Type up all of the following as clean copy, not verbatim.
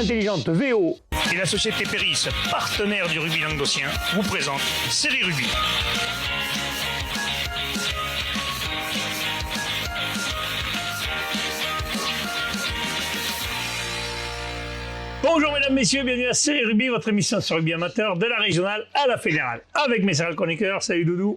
intelligente VO Et la société Péris, partenaire du rugby languedocien, vous présente Série Rugby. Bonjour mesdames, messieurs, bienvenue à Série Rugby, votre émission sur rugby amateur de la régionale à la fédérale. Avec mes serial chroniqueurs, salut Doudou.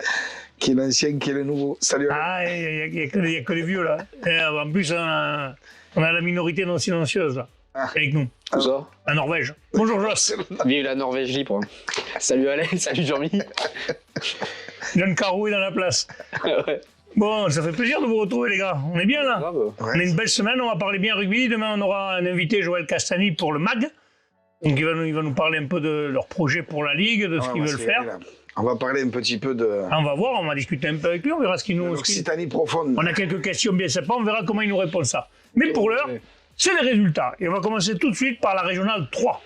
Qui est l'ancien, qui est le nouveau. Salut. Ah, il n'y a que les vieux là. Et en plus, on a la minorité non silencieuse là, avec nous. Tout ça. La Norvège. Bonjour Joss. Vive la Norvège libre. Salut Alain, salut Jean-Mi. John Carou est dans la place. Ouais. Bon, ça fait plaisir de vous retrouver les gars. On est bien là. Grave. On a une belle semaine, on va parler bien rugby. Demain, on aura un invité, Joël Castani, pour le MAG. Donc, il va nous parler un peu de leur projet pour la Ligue, de ce qu'ils veulent faire. On va parler un petit peu de On va voir, on va discuter un peu avec lui, on verra ce qu'il nous... l'Occitanie profonde. On a quelques questions bien sympas, on verra comment il nous répond ça. Mais pour l'heure, c'est les résultats. Et on va commencer tout de suite par la Régionale 3.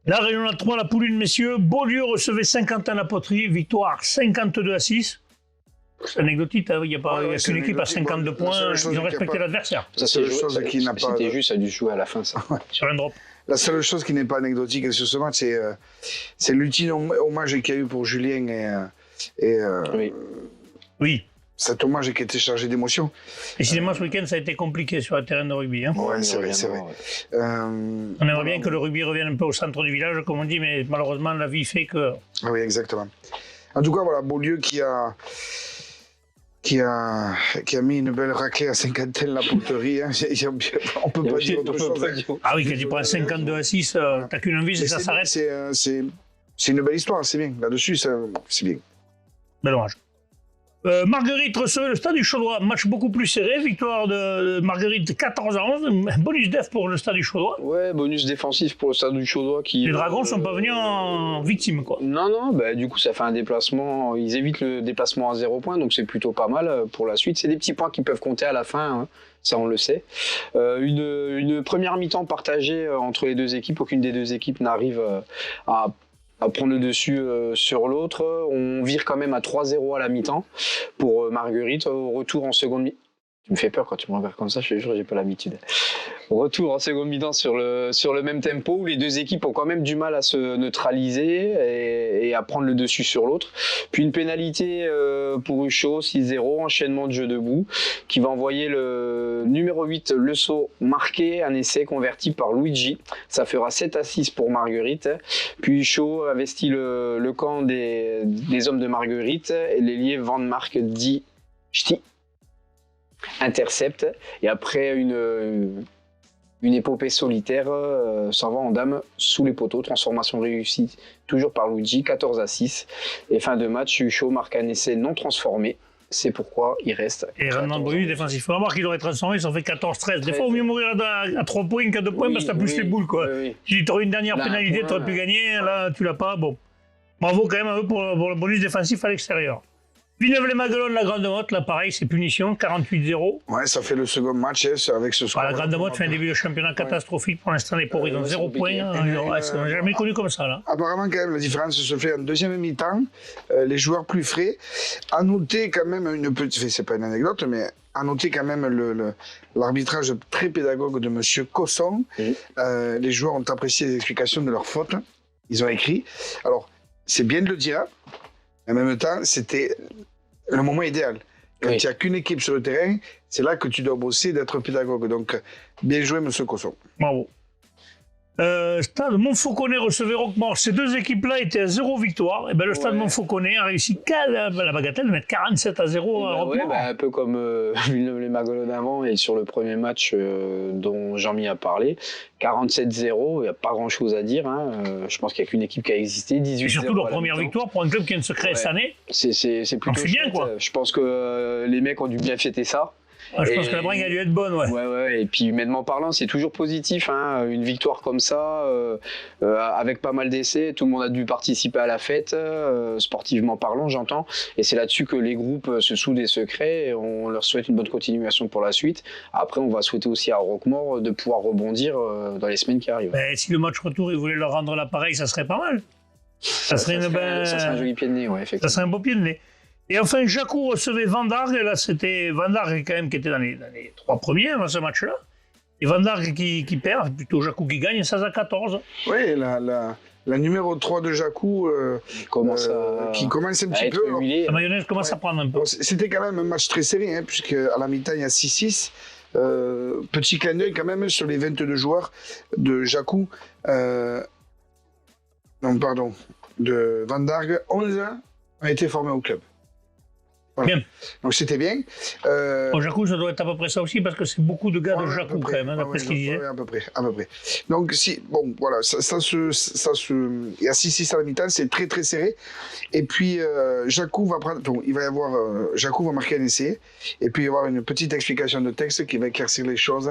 La Régionale 3, la poule 1, messieurs. Beaulieu recevait Saint-Quentin-la-Poterie, victoire 52-6. C'est anecdotique, il n'y a pas qu'une équipe à 52 points, ils ont respecté l'adversaire. Ça, c'est la chose qui n'a pas. C'était juste, ça a dû jouer à la fin, ça. Sur un drop. La seule chose qui n'est pas anecdotique sur ce match, c'est l'ultime hommage qu'il y a eu pour Julien Oui. Oui. Cet hommage qui était chargé d'émotion. Et cinéma ce week-end, ça a été compliqué sur le terrain de rugby. Hein. Ouais, c'est vrai, c'est vrai. On aimerait bien que le rugby revienne un peu au centre du village, comme on dit, mais malheureusement, la vie fait que... Ah oui, exactement. En tout cas, voilà, Beaulieu qui a mis une belle raclée à Saint-Quentin-la-Poterie. Hein. On peut pas dire autre chose. Hein. Ah oui, quand tu prends 52-6, t'as qu'une envie, c'est que ça s'arrête. C'est une belle histoire, c'est bien. Là-dessus, c'est bien. Bel hommage. Marguerite recevait le Stade du Chaudois, match beaucoup plus serré, victoire de Marguerite 14-11, bonus def pour le Stade du Chaudois. Ouais, bonus défensif pour le Stade du Chaudois qui... Les Dragons sont pas venus en victime, quoi. Non, bah, du coup ça fait un déplacement, ils évitent le déplacement à 0 points, donc c'est plutôt pas mal pour la suite. C'est des petits points qui peuvent compter à la fin, hein. Ça on le sait. Une première mi-temps partagée entre les deux équipes, aucune des deux équipes n'arrive à prendre le dessus sur l'autre. On vire quand même à 3-0 à la mi-temps pour Marguerite. Au retour en seconde mi-temps. Tu me fais peur quand tu me regardes comme ça, je te jure, j'ai pas l'habitude. Retour en seconde mi-temps sur le même tempo où les deux équipes ont quand même du mal à se neutraliser et à prendre le dessus sur l'autre. Puis une pénalité pour Ucho, 6-0, enchaînement de jeu debout, qui va envoyer le numéro 8, Le Sceau, marquer un essai converti par Luigi. Ça fera 7-6 pour Marguerite. Puis Ucho investit le camp des hommes de Marguerite et l'ailier Van Mark dit Ch'ti intercepte, et après une épopée solitaire s'en va en dame sous les poteaux, transformation réussie toujours par Luigi, 14-6, et fin de match, Ucho marque un essai non transformé, c'est pourquoi il reste. Et rendement bonus défensif. Il faut voir qu'il aurait transformé, ça fait 14-13. Des fois, il vaut mieux mourir à 3 points qu'à 2 points parce que t'as plus les boules, quoi. Oui. Si tu aurais une dernière pénalité, tu aurais pu gagner, là, tu l'as pas, bon. Bravo quand même à eux pour le bonus défensif à l'extérieur. Villeneuve-les-Maguelones, la Grande Motte, là pareil, c'est punition, 48-0. Ouais, ça fait le second match avec ce score. La Grande Motte fait un début de championnat catastrophique. Pour l'instant, les pauvres, ils ont 0 points. On n'a jamais connu comme ça, là. Apparemment, quand même, la différence se fait en deuxième mi-temps. Les joueurs plus frais. À noter quand même une petite... C'est pas une anecdote, mais à noter quand même l'arbitrage très pédagogue de M. Cosson. Les joueurs ont apprécié les explications de leurs fautes. Ils ont écrit. Alors, c'est bien de le dire, mais en même temps, c'était le moment idéal. Quand il n'y a qu'une équipe sur le terrain, c'est là que tu dois bosser d'être pédagogue. Donc, bien joué, M. Cosson. Bravo. Stade Montfauconnet recevait Roquemort. Ces deux équipes-là étaient à 0 victoire. Et ben, le Stade Montfauconnet a réussi qu'à la bagatelle de mettre 47-0 à Roquemort. Un peu comme Villeneuve-les-Maguelones avant et sur le premier match dont Jean-Mi a parlé. 47-0, il n'y a pas grand-chose à dire. Hein. Je pense qu'il n'y a qu'une équipe qui a existé. 18-0 et surtout leur première victoire pour un club qui vient de se créer cette année. C'est plutôt bien, quoi. Je pense que les mecs ont dû bien fêter ça. Je pense que la bringue a dû être bonne, ouais. Et puis humainement parlant, c'est toujours positif, hein. Une victoire comme ça, avec pas mal d'essais, tout le monde a dû participer à la fête, sportivement parlant, j'entends. Et c'est là-dessus que les groupes se soudent et se créent. Et on leur souhaite une bonne continuation pour la suite. Après, on va souhaiter aussi à Roquemort de pouvoir rebondir dans les semaines qui arrivent. Si le match retour, ils voulaient leur rendre l'appareil, ça serait pas mal. Ça serait un joli pied de nez, effectivement. Ça serait un beau pied de nez. Et enfin, Jacou recevait Vandargue. Et là, c'était Vandargue quand même qui était dans les 3 premiers dans ce match-là. Et Van Dargue qui perd, plutôt Jacou qui gagne, 16-14. Oui, la numéro 3 de Jacou qui commence un petit peu. La mayonnaise commence à prendre un peu. C'était quand même un match très serré, hein, puisque à la mi-temps, il y a 6-6. Petit clin d'œil quand même sur les 22 joueurs de Jacou. Non, pardon. De Van Dargue, 11 ont été formés au club. Voilà. Bien. Donc c'était bien. Bon, Jacou, ça doit être à peu près ça aussi, parce que c'est beaucoup de gars de Jacou quand même, hein, d'après ce qu'il disait. À peu près. Donc, bon, voilà, il y a 6-6 à la mi-temps, c'est très très serré. Et puis, Jacou va prendre, bon, Jacou va marquer un essai, et puis il va y avoir une petite explication de texte qui va éclaircir les choses.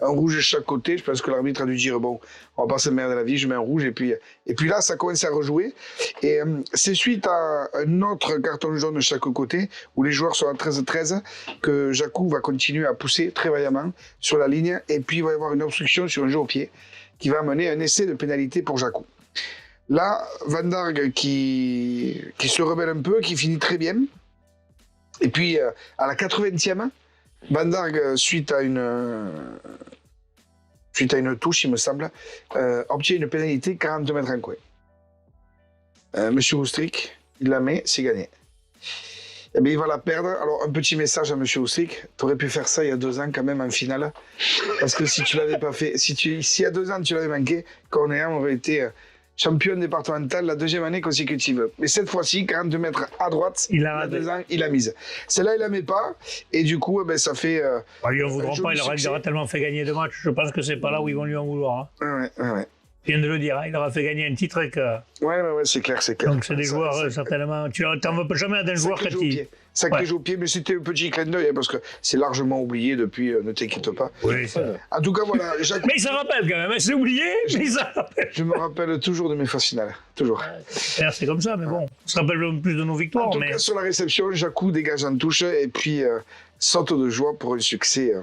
Un rouge de chaque côté, je pense que l'arbitre a dû dire, bon, on va pas se merder la vie, je mets un rouge, et puis là, ça commence à rejouer. Et c'est suite à un autre carton jaune de chaque côté, où les joueurs sont à 13-13, que Jacou va continuer à pousser très vaillamment sur la ligne, et puis il va y avoir une obstruction sur un jeu au pied, qui va amener un essai de pénalité pour Jacou. Là, Van Dargue qui se rebelle un peu, qui finit très bien. Et puis, à la 80e, Van Dargue, suite à une touche, il me semble, obtient une pénalité 42 mètres en coin. Monsieur Oustric, il la met, c'est gagné. Eh bien, il va la perdre. Alors, un petit message à Monsieur Oustric. Tu aurais pu faire ça il y a 2 ans quand même en finale. Parce que si tu l'avais pas fait, si il y a 2 ans tu l'avais manqué, Cornéan aurait été champion départemental la 2e année consécutive. Mais cette fois-ci, 42 mètres à droite, il a 2 ans, il a mise. Celle-là, il la met pas. Et du coup, ça fait... Ils ne voudront pas, il aura tellement fait gagner 2 matchs. Je pense que c'est pas là où ils vont lui en vouloir. Hein. Ouais. Je viens de le dire, hein, il aura fait gagner un titre et que... Ouais, c'est clair. Donc c'est des joueurs, certainement... Tu n'en veux jamais à d'un joueur quand il... Sacré jeu au pied, mais c'était un petit clin d'œil, hein, parce que c'est largement oublié depuis, ne t'inquiète pas. Oui, ça... En tout cas, voilà... Mais il s'en rappelle quand même, c'est oublié, mais il s'en rappelle. Je me rappelle toujours de mes phases finales, toujours. C'est comme ça, mais bon, on se rappelle plus de nos victoires. En tout cas, sur la réception, Jacou dégage en touche, et puis saute de joie pour un succès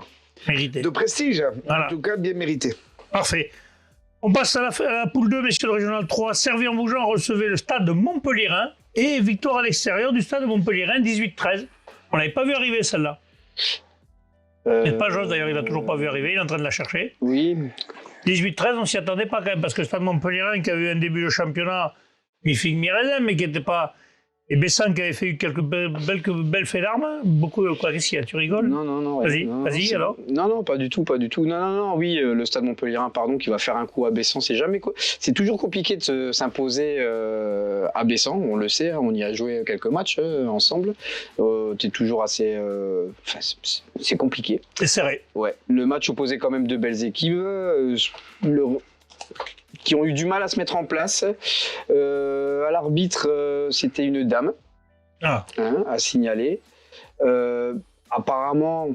mérité. De prestige, voilà. En tout cas bien mérité. Parfait. On passe à la poule 2, messieurs de Régional 3. Servi-en-Bougeant recevait le stade de Montpellier-Rhin et victoire à l'extérieur du stade de Montpellier-Rhin, 18-13. On l'avait pas vu arriver, celle-là. Pas Josse, d'ailleurs, il l'a toujours pas vu arriver, il est en train de la chercher. Oui. 18-13, on s'y attendait pas quand même, parce que le stade Montpellier-Rhin, qui a eu un début de championnat, mi-figue-mi-raisin, mais qui n'était pas... Et Bessan qui avait fait quelques belles faits d'armes, beaucoup, quoi, qu'est-ce qu'il y a, tu rigoles? Non. Vas-y, alors. Non, pas du tout. Non, oui, le Stade Montpellier-Rhin, qui va faire un coup à Bessan, c'est toujours compliqué de s'imposer à Bessan, on le sait, hein, on y a joué quelques matchs ensemble. T'es toujours assez... c'est compliqué. C'est serré. Ouais. Le match opposait quand même 2 belles équipes. Qui ont eu du mal à se mettre en place. À l'arbitre, c'était une dame à signaler. Apparemment,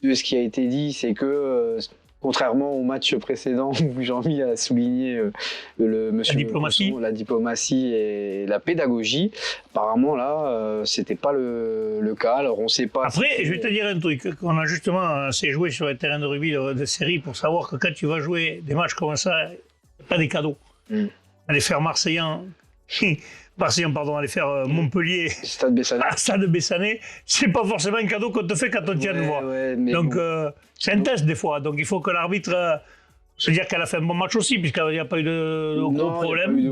de ce qui a été dit, c'est que contrairement au match précédent où Jean-Mi a souligné la diplomatie et la pédagogie, apparemment là, c'était pas le cas. Alors on sait pas. Après, je vais te dire un truc. On a justement assez joué sur les terrains de rugby de série pour savoir que quand tu vas jouer des matchs comme ça, pas des cadeaux. Aller faire aller faire Montpellier, Stade Bessanet, c'est pas forcément un cadeau qu'on te fait quand on tient de voir. Donc c'est un test des fois. Donc il faut que l'arbitre se dise qu'elle a fait un bon match aussi, puisqu'il n'y a pas eu de gros problèmes. Il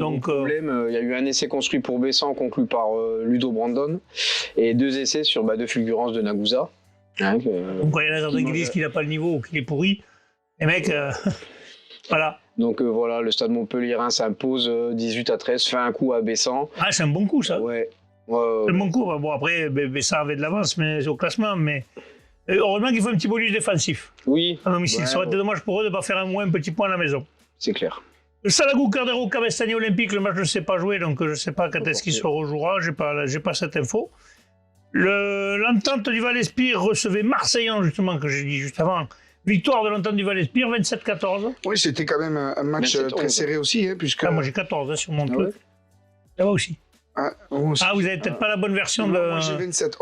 y a eu un essai construit pour Bessan, conclu par Ludo Brandon, et 2 essais sur 2 fulgurances de Nagusa. Donc quand il y a un qui disent qu'il n'a pas le niveau ou qu'il est pourri, les mecs, voilà. Donc voilà, le Stade Montpellier-Rhin s'impose 18-13, fait un coup à Bessan. Ah, c'est un bon coup, ça. Ouais. C'est un bon coup. Bon, après, Bessan avait de l'avance au classement, mais heureusement qu'il faut un petit bonus défensif. Oui. À domicile. Ça aurait été dommage pour eux de ne pas faire un petit point à la maison. C'est clair. Le Salagou Cardero Cabestany Olympique, le match ne s'est pas joué, donc je ne sais pas quand est-ce qu'il se rejouera. J'ai pas cette info. L'Entente du Val-Espire recevait Marseillan, justement, que j'ai dit juste avant. Victoire de l'Entente du Val-Espire, 27-14. Oui, c'était quand même un match très serré aussi, hein, puisque... moi j'ai 14 sur mon truc. Ça va aussi. Vous avez peut-être pas la bonne version de... Moi j'ai 27.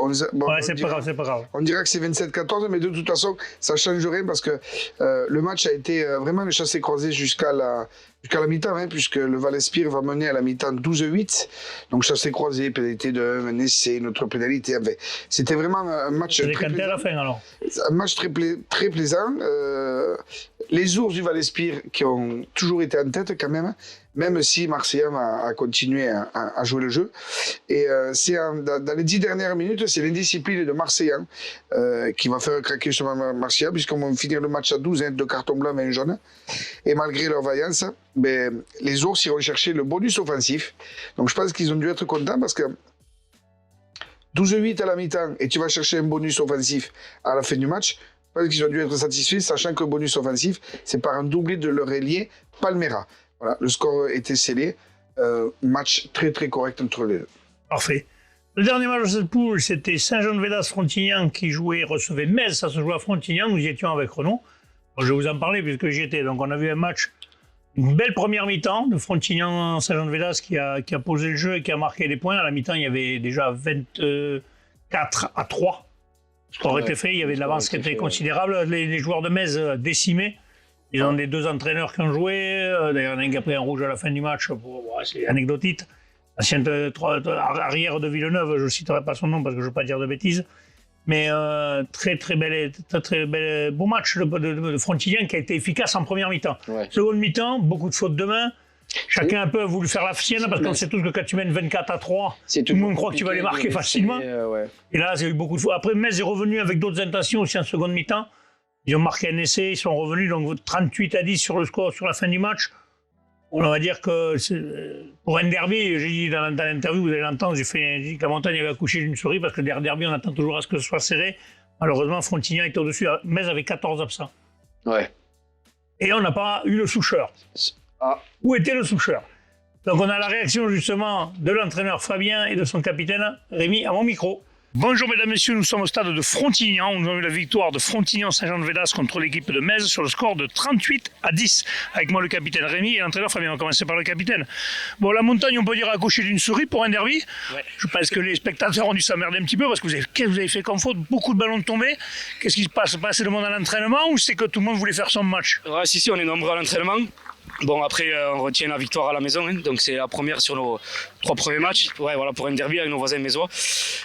C'est pas grave. On dirait que c'est 27-14, mais de toute façon, ça change rien parce que le match a été vraiment le chassé-croisé jusqu'à jusqu'à la mi-temps, hein, puisque le Val-Espire va mener à la mi-temps 12-8. Donc ça s'est croisé, pénalité de un essai, une autre pénalité. Enfin, c'était vraiment un match C'est très décanté à la plaisant. fin alors. Un match très plaisant. Les ours du Val-Espire qui ont toujours été en tête quand même si Marseillais a continué à jouer le jeu. Et dans les 10 dernières minutes, c'est l'indiscipline de Marseillais qui va faire craquer sur Marseillais, puisqu'on va finir le match à 12, 2 cartons blancs et un jaune. Et malgré leur vaillance, les ours iront chercher le bonus offensif. Donc je pense qu'ils ont dû être contents parce que 12-8 à la mi-temps et tu vas chercher un bonus offensif à la fin du match. Je pense qu'ils ont dû être satisfaits, sachant que le bonus offensif, c'est par un doublé de leur ailier Palmera. Voilà, le score était scellé. Match très correct entre les deux. Parfait. Le dernier match de cette poule, c'était Saint-Jean-de-Védas-Frontignan qui recevait Metz. Ça se jouait à Frontignan. Nous y étions avec Renaud. Bon, je vais vous en parler puisque j'y étais. Donc on a vu un match, une belle première mi-temps de Frontignan-Saint-Jean-de-Védas qui a posé le jeu et qui a marqué les points. À la mi-temps, il y avait déjà 24-3. Ce qui aurait été fait. Il y avait de l'avance qui était considérable. Les joueurs de Metz décimés. Ils ont les 2 entraîneurs qui ont joué. D'ailleurs, il y en a un qui a pris un rouge à la fin du match. C'est anecdotique. L'ancien arrière de Villeneuve, je ne citerai pas son nom parce que je ne veux pas dire de bêtises. Mais très beau match de Frontignan qui a été efficace en première mi-temps. Ouais. Seconde mi-temps, beaucoup de fautes de main. Chacun un peu a voulu faire la sienne parce qu'on sait tous que quand tu mènes 24-3, tout le monde croit que tu vas les marquer facilement. Et là, il y a eu beaucoup de fautes. Après, Metz est revenu avec d'autres intentions aussi en seconde mi-temps. Ils ont marqué un essai, ils sont revenus, donc 38-10 sur le score sur la fin du match. On va dire que pour un derby, j'ai dit dans l'interview, vous allez l'entendre, j'ai dit que la montagne avait accouché d'une souris parce que des derby, on attend toujours à ce que ce soit serré. Malheureusement, Frontignan était au-dessus, Metz avait 14 absents. Ouais. Et on n'a pas eu le soucheur. Ah. Où était le soucheur? Donc on a la réaction justement de l'entraîneur Fabien et de son capitaine Rémi à mon micro. Bonjour mesdames, messieurs, nous sommes au stade de Frontignan. Nous avons eu la victoire de Frontignan-Saint-Jean-de-Védas contre l'équipe de Metz sur le score de 38-10. Avec moi le capitaine Rémi et l'entraîneur Fabien. On va commencer par le capitaine. Bon, la montagne, on peut dire, a accouché d'une souris pour un derby. Ouais. Je pense que les spectateurs ont dû s'emmerder un petit peu parce que qu'est-ce que vous avez fait comme faute? Beaucoup de ballons tombés. Qu'est-ce qui se passe? Passer le monde à l'entraînement ou c'est que tout le monde voulait faire son match? Ouais, si, on est nombreux à l'entraînement. Bon, après, on retient la victoire à la maison, hein, donc c'est la première sur nos 3 premiers matchs. Ouais, voilà, pour un derby avec nos voisins mésois.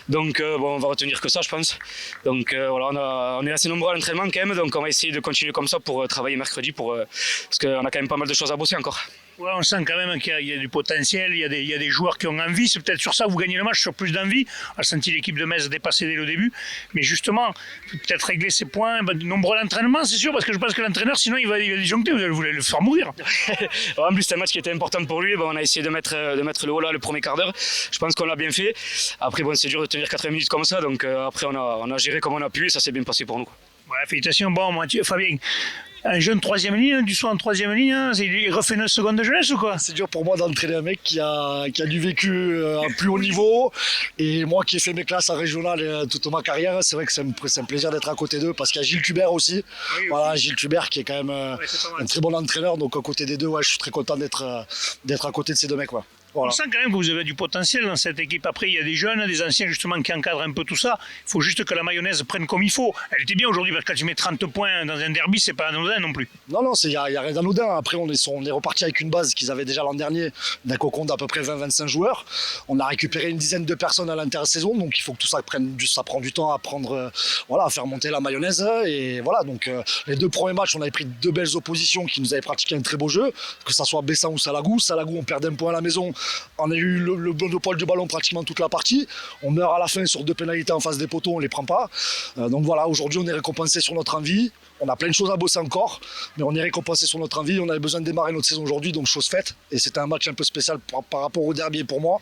Donc, bon, on va retenir que ça, je pense. Donc, voilà, on est assez nombreux à l'entraînement quand même, donc on va essayer de continuer comme ça pour travailler mercredi, parce qu'on a quand même pas mal de choses à bosser encore. Ouais, on sent quand même qu'il y a du potentiel, il y a des joueurs qui ont envie. C'est peut-être sur ça que vous gagnez le match, sur plus d'envie. On a senti l'équipe de Metz dépasser dès le début. Mais justement, peut-être régler ses points, nombreux à l'entraînement, c'est sûr, parce que je pense que l'entraîneur, sinon, il va disjoncter, vous allez le faire mourir. En plus, c'est un match qui était important pour lui. Bon, on a essayé de mettre le haut là le premier quart d'heure. Je pense qu'on l'a bien fait. Après, bon, c'est dur de tenir 80 minutes comme ça. Donc, après, on a géré comme on a pu et ça s'est bien passé pour nous. Ouais, félicitations. Bon, Fabien, un jeune 3e ligne, du soir en 3e ligne, hein, il refait 9 secondes de jeunesse ou quoi? C'est dur pour moi d'entraîner un mec qui a du vécu à plus haut niveau. Et moi qui ai fait mes classes en régional toute ma carrière, c'est vrai que c'est un plaisir d'être à côté d'eux parce qu'il y a Gilles Tubert aussi. Oui, voilà, Gilles Tubert qui est quand même un très bon entraîneur. Donc à côté des deux, ouais, je suis très content d'être à côté de ces deux mecs. Ouais. Voilà. On sent quand même que vous avez du potentiel dans cette équipe. Après, il y a des jeunes, des anciens justement qui encadrent un peu tout ça. Il faut juste que la mayonnaise prenne comme il faut. Elle était bien aujourd'hui parce que quand tu mets 30 points dans un derby, c'est pas anodin non plus. Non, il y a rien d'anodin. Après, on est reparti avec une base qu'ils avaient déjà l'an dernier, d'un cocon d'à peu près 20-25 joueurs. On a récupéré une dizaine de personnes à l'intersaison, donc il faut que tout ça prend du temps à prendre, à faire monter la mayonnaise. Et voilà, donc les 2 premiers matchs, on avait pris 2 belles oppositions qui nous avaient pratiqué un très beau jeu, que ça soit Bessan ou Salagou. Salagou, on perd un point à la maison. On a eu le monopole du ballon pratiquement toute la partie. On meurt à la fin sur 2 pénalités en face des poteaux, on les prend pas. Donc voilà, aujourd'hui on est récompensé sur notre envie. On a plein de choses à bosser encore, mais on est récompensé sur notre envie. On avait besoin de démarrer notre saison aujourd'hui, donc chose faite. Et c'était un match un peu spécial par rapport au derby pour moi.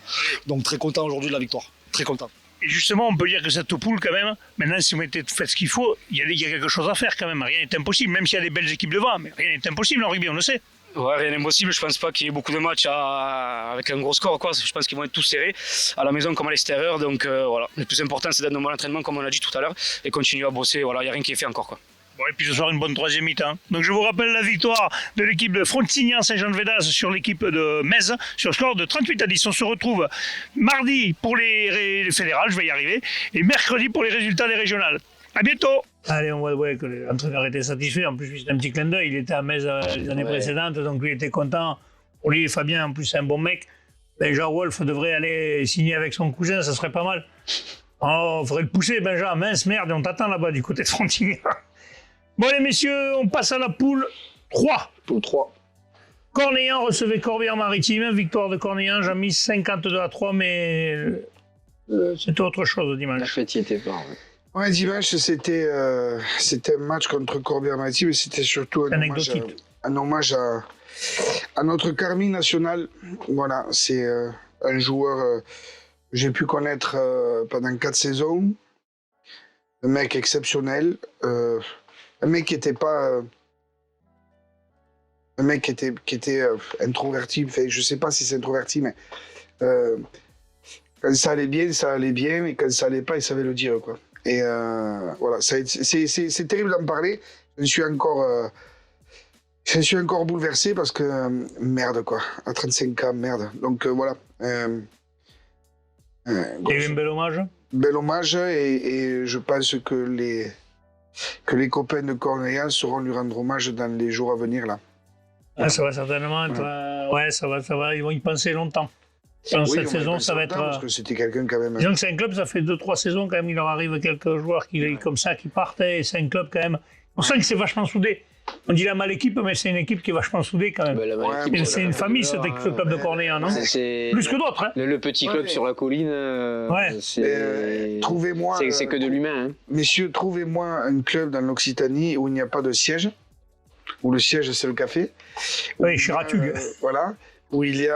Donc très content aujourd'hui de la victoire. Très content. Et justement, on peut dire que cette poule, quand même, maintenant, si vous faites ce qu'il faut, il y a quelque chose à faire quand même. Rien n'est impossible, même s'il y a des belles équipes devant, mais rien n'est impossible en rugby, on le sait. Ouais, rien n'est impossible. Je pense pas qu'il y ait beaucoup de matchs avec un gros score, quoi. Je pense qu'ils vont être tous serrés à la maison comme à l'extérieur. Donc voilà, le plus important, c'est d'être dans l'entraînement, comme on l'a dit tout à l'heure, et continuer à bosser. Voilà, il n'y a rien qui est fait encore, quoi. Bon, et puis ce soir, une bonne 3e mi-temps. Donc je vous rappelle la victoire de l'équipe de Frontignan-Saint-Jean-de-Védas sur l'équipe de Metz, sur le score de 38-10. On se retrouve mardi pour les fédérales, je vais y arriver, et mercredi pour les résultats des régionales. À bientôt. Allez, on voit ouais, que l'entraîneur était satisfait. En plus, c'est un petit clin d'œil. Il était à Metz les années précédentes, donc lui était content. Pour lui, Fabien, en plus, c'est un bon mec. Benjamin Wolf devrait aller signer avec son cousin, ça serait pas mal. Oh, on faudrait le pousser, Benjamin. Mince, merde, on t'attend là-bas du côté de Frontignan. Bon, les messieurs, on passe à la poule 3. Poule 3. Cornéllan recevait Corbière-Maritime. Victoire de Cornéllan, j'ai mis 52-3, mais c'était autre chose La dimanche. fête y était pas. Ouais, dimanche, c'était un match contre Corbière-Maritime et c'était surtout un hommage à notre Carmine national. Voilà, c'est un joueur que j'ai pu connaître pendant 4 saisons. Un mec exceptionnel. Un mec qui était pas... un mec qui était introverti. Enfin, je sais pas si c'est introverti, mais... quand ça allait bien, mais quand ça allait pas, il savait le dire, quoi. Et voilà, c'est terrible d'en parler. Je suis encore bouleversé parce que merde, quoi. À 35 ans, merde. Donc voilà. Il y a eu un bel hommage. Bel hommage et je pense que les copains de Cornéllan sauront lui rendre hommage dans les jours à venir là. Ah, ça va certainement être. Ouais, ça va. Ils vont y penser longtemps. Dans cette saison, ça va être. Parce que c'était quelqu'un quand même. Disons que c'est un club, ça fait 2-3 saisons quand même. Il leur arrive quelques joueurs comme ça qui partent. Et c'est un club quand même. On sent que c'est vachement soudé. On dit la mal équipe, mais c'est une équipe qui est vachement soudée quand même. C'est une famille, ce club de Cornéllan, non? Plus que d'autres. Hein. Le petit club sur la colline, trouvez-moi. C'est que de l'humain. Hein. Messieurs, trouvez-moi un club dans l'Occitanie où il n'y a pas de siège. Où le siège, c'est le café. Oui, chez Ratug. Voilà. Où il y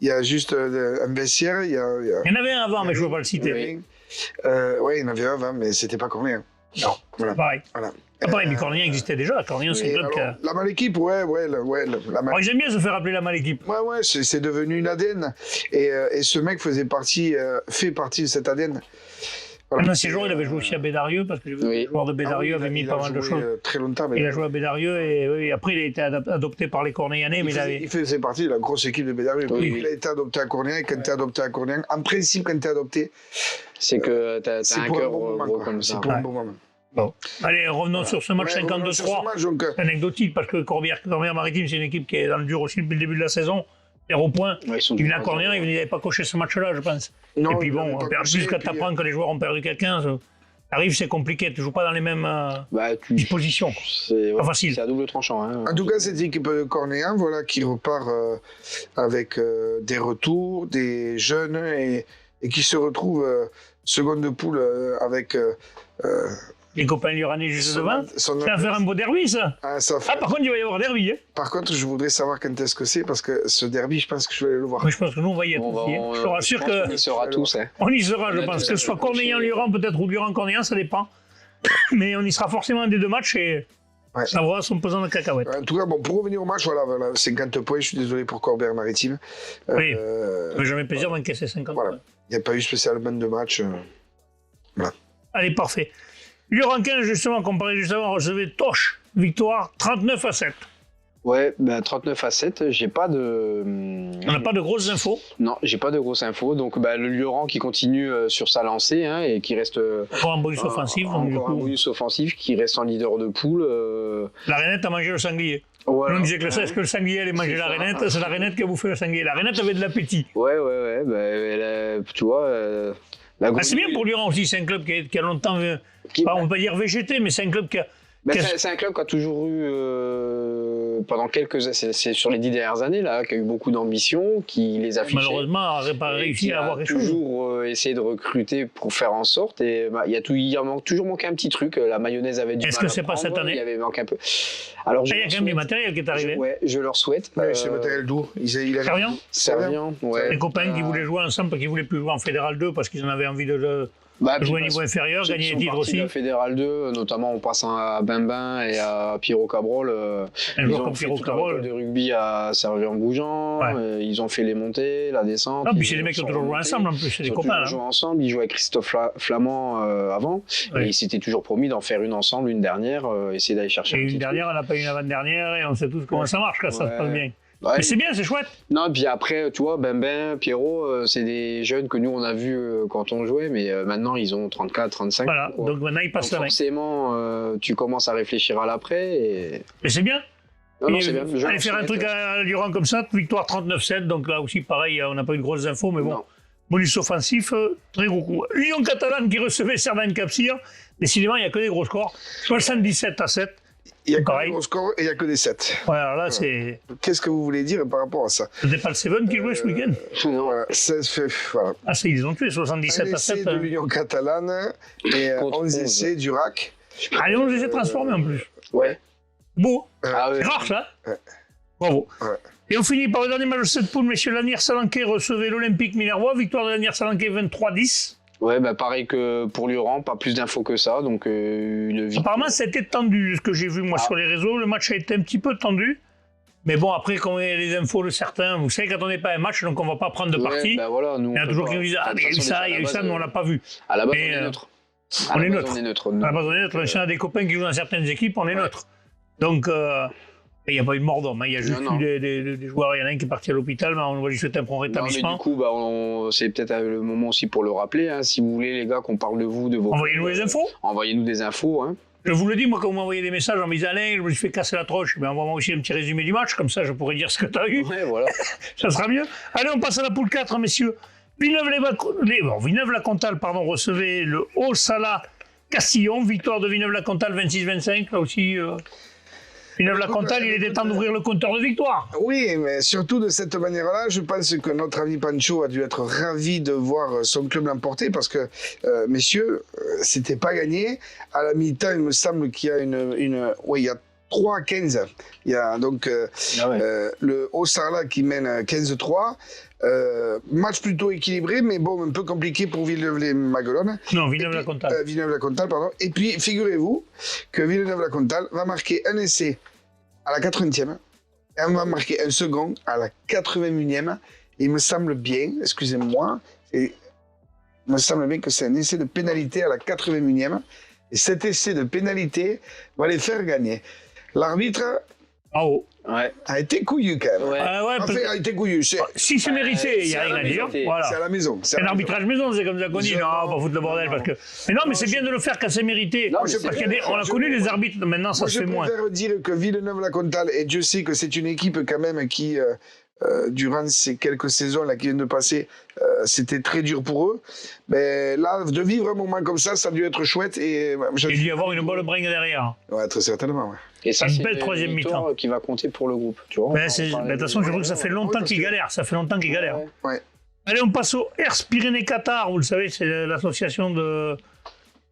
a juste un vestiaire. Il y en avait un avant, mais je ne veux pas le citer. Oui, il y en avait un avant, mais c'était pas Cornéllan. Non, voilà. Pareil. Voilà. Pareil, mais Cornéllan existait déjà. Cornéllan, c'est un club qui a... La mal équipe, ouais. Ils aiment bien se faire appeler la mal équipe. Ouais, c'est devenu une ADN. Et ce mec fait partie de cette ADN. Voilà. Un ancien joueur, il avait joué aussi à Bédarieux, parce que le joueur de Bédarieux avait mis pas mal de choses. Très longtemps. Il a joué à Bédarieux et après il a été adopté par les Cornéllanais. Il faisait partie de la grosse équipe de Bédarieux. Oui. Il a été adopté à Cornéllan et quand tu es adopté à Cornéllan, en principe, quand tu es adopté, c'est que tu as un cœur gros comme ça. C'est pour un bon moment. Bon. Allez, revenons sur ce match 52-3. C'est anecdotique parce que Corbière-Maritime, c'est une équipe qui est dans le dur aussi depuis le début de la saison. 0 points. Il venait à Cornéllan, il n'avait pas coché ce match-là, je pense. Non, et puis bon, plus quand tu apprends que les joueurs ont perdu quelqu'un, ça arrive, c'est compliqué. Tu ne joues pas dans les mêmes dispositions. C'est pas facile. C'est à double tranchant. Hein. En tout cas, cette équipe de Cornéllan, voilà, qui repart avec des retours, des jeunes et qui se retrouve seconde de poule avec. Les copains lyonnais juste devant. Ça va faire un beau derby, ça. Par contre, il va y avoir derby. Hein. Par contre, je voudrais savoir quand est-ce que c'est, parce que ce derby, je pense que je vais aller le voir. Oui, je pense que nous, on va y être aussi. Je te rassure qu'on y sera tous. Hein. On y sera, je pense. Que ce soit Cornéllan-Lyon, peut-être, ou Lyon-Cornéllan, ça dépend. Mais on y sera forcément des deux matchs et ça va son pesant de cacahuètes. En tout cas, bon, pour revenir au match, voilà, 50 points. Je suis désolé pour Corbière-Maritime. Oui, mais jamais plaisir d'encaisser 50 points. Il n'y a pas eu spécialement de match. Voilà. Allez, parfait. Lyon-Rankin, justement, comparé juste avant, recevait Toch. Victoire 39-7. Ouais, 39-7, j'ai pas de... On n'a pas de grosses infos. Non, j'ai pas de grosses infos. Donc le Lyon qui continue sur sa lancée et qui reste... Encore un bonus offensif. Encore un bonus offensif, qui reste en leader de poule. La Rainette a mangé le sanglier. Voilà. On disait que est-ce que le sanglier allait manger la Rainette, c'est la Rainette qui a bouffé le sanglier. La Rainette avait de l'appétit. Ouais, tu vois... c'est bien pour Lyon aussi, c'est un club qui a longtemps... on peut pas dire végété, mais c'est un club qui a... C'est un club qui a toujours eu, pendant c'est sur les 10 dernières années, là, qui a eu beaucoup d'ambition, qui les a malheureusement n'a pas réussi à avoir quelque chose. Toujours essayé de recruter pour faire en sorte, et il a toujours manqué un petit truc. La mayonnaise avait du mal. Est-ce que c'est pas cette année? Il y avait manqué un peu. Alors, il y a quand même du matériel qui est arrivé. Ouais, je leur souhaite. C'est le matériel d'où? Servien, ouais. Les copains qui voulaient jouer ensemble, qui voulaient plus jouer en Fédéral 2 parce qu'ils en avaient envie de jouer au niveau inférieur, gagner des titres aussi. La Fédéral 2, notamment en passant à Bimbin et à Pierrot Cabrol. Un joueur comme Pierrot Cabrol. De rugby à Servien-Bougeant. Ouais. Ils ont fait les montées, la descente. Non, puis c'est les mecs qui ont toujours joué ensemble en plus, c'est des copains. Ils ont joué ensemble, ils jouaient avec Christophe Flamand avant. Ouais. Et ils s'étaient toujours promis d'en faire une ensemble, une dernière, essayer d'aller chercher une dernière, on n'a pas eu une avant-dernière et on sait tous comment ça marche quand ça se passe bien. Ouais. Mais c'est bien, c'est chouette. Non, puis après, tu vois, Ben, Pierrot, c'est des jeunes que nous, on a vus quand on jouait, mais maintenant, ils ont 34, 35. Voilà, quoi. donc maintenant, il passe Donc la main. forcément, tu commences à réfléchir à l'après. Et... Mais c'est bien. Non, Et c'est bien. allez faire un truc à Lyon comme ça, victoire 39-7, donc là aussi, pareil, on n'a pas eu de grosses infos, mais bon. Non. Bonus offensif, très gros coup. Lyon Catalane qui recevait Cerdan Capcir. Décidément, il n'y a que des gros scores. 77-7. Il y a que Pareil. des gros scores et il n'y a que des 7. Ouais, alors là, c'est. Qu'est-ce que vous voulez dire par rapport à ça? C'était pas le Seven qui jouait ce week-end. Non. Voilà, voilà. Ah, c'est, ils ont tué Un 77-7. essai de l'Union catalane et Contre 11 11. essais du RAC. Allez, on les a transformés en plus. Ouais. Beau. Ah ouais. C'est rare, ça. Ouais. Bravo. Ouais. Et on finit par le dernier match de cette poule, messieurs. Lanier Salanquet recevait l'Olympique Minervois. Victoire de Lanier Salanquet 23-10. Ouais, bah pareil que pour Lioran, pas plus d'infos que ça, donc une victoire. Apparemment, ça a été tendu, ce que j'ai vu moi sur les réseaux. Le match a été un petit peu tendu. Mais bon, après, quand il y a les infos de certains, vous savez, quand on n'est pas un match, donc on ne va pas prendre de parti. Bah voilà, nous, Il y en a toujours qui nous disent ah, mais il y a eu ça, il y a eu ça, mais on ne l'a pas vu. À la base, Mais, on est neutre. on est neutre. On est neutre. À la base, on est neutre. Si on a des copains qui jouent dans certaines équipes, on est neutre. Donc, il n'y a pas eu de mort d'homme. Hein. Il y a juste Non. eu des joueurs. Il y en a un qui est parti à l'hôpital, mais on va lui souhaiter un prompt Non, mais rétablissement. du coup, bah, c'est peut-être le moment aussi pour le rappeler. Hein. Si vous voulez, les gars, qu'on parle de vous, de vos. Envoyez-nous les infos. Envoyez-nous des infos. Hein. Je vous le dis, moi, quand vous m'envoyez des messages en me disant Alain, je me suis fait casser la tronche, mais envoie-moi aussi un petit résumé du match, comme ça je pourrais dire ce que tu as eu. Ouais, voilà. Ça sera mieux. Allez, on passe à la poule 4, messieurs. Villeneuve-la-Comtale, recevait le Haut-Sala-Castillon. Victoire de Villeneuve-la-Comtale 26-25. Là aussi, Villeneuve-la-Comtale, il était temps d'ouvrir le compteur de victoire. Oui, mais surtout de cette manière-là, je pense que notre ami Pancho a dû être ravi de voir son club l'emporter parce que, messieurs, c'était pas gagné. À la mi-temps, il me semble qu'il y a il y a 3-15. Il y a donc le Haut-Sarlat qui mène 15-3. Match plutôt équilibré, mais bon, un peu compliqué pour Villeneuve-les-Maguelones. Non, Villeneuve-la-Comtale. Villeneuve-la-Comtale, pardon. Et puis, figurez-vous que Villeneuve-la-Comtale va marquer un essai à la 80e, et on va marquer un second à la 81e. Il me semble bien, excusez-moi, il me semble bien que c'est un essai de pénalité à la 81e. Et cet essai de pénalité va les faire gagner. L'arbitre Bravo. Ouais. a été couillu quand même. Ouais. Enfin, a été couillu. Si c'est mérité, il n'y a rien à dire. Voilà. C'est à la maison. C'est un arbitrage maison, c'est comme ça qu'on dit. Non, pas foutre le bordel. Parce que... Mais non, mais c'est bien de le faire quand c'est mérité. Non, Parce qu'on a connu les arbitres, maintenant ça se fait moins. Je préfère dire que Villeneuve-la-Comtale, et Dieu sait que c'est une équipe quand même qui, durant ces quelques saisons là, qui viennent de passer, c'était très dur pour eux. Mais là, de vivre un moment comme ça a dû être chouette. Et Il y avoir une bonne bringue derrière. ouais, très certainement. Ouais. Et ça, Une c'est belle troisième victoire mi-temps. qui va compter pour le groupe. Tu vois, De toute façon, je trouve que ça fait longtemps qu'ils galèrent. Ça fait longtemps qu'ils galèrent. Ouais. Allez, on passe au Ers Pyrénées-Qatar. Vous le savez, c'est l'association de.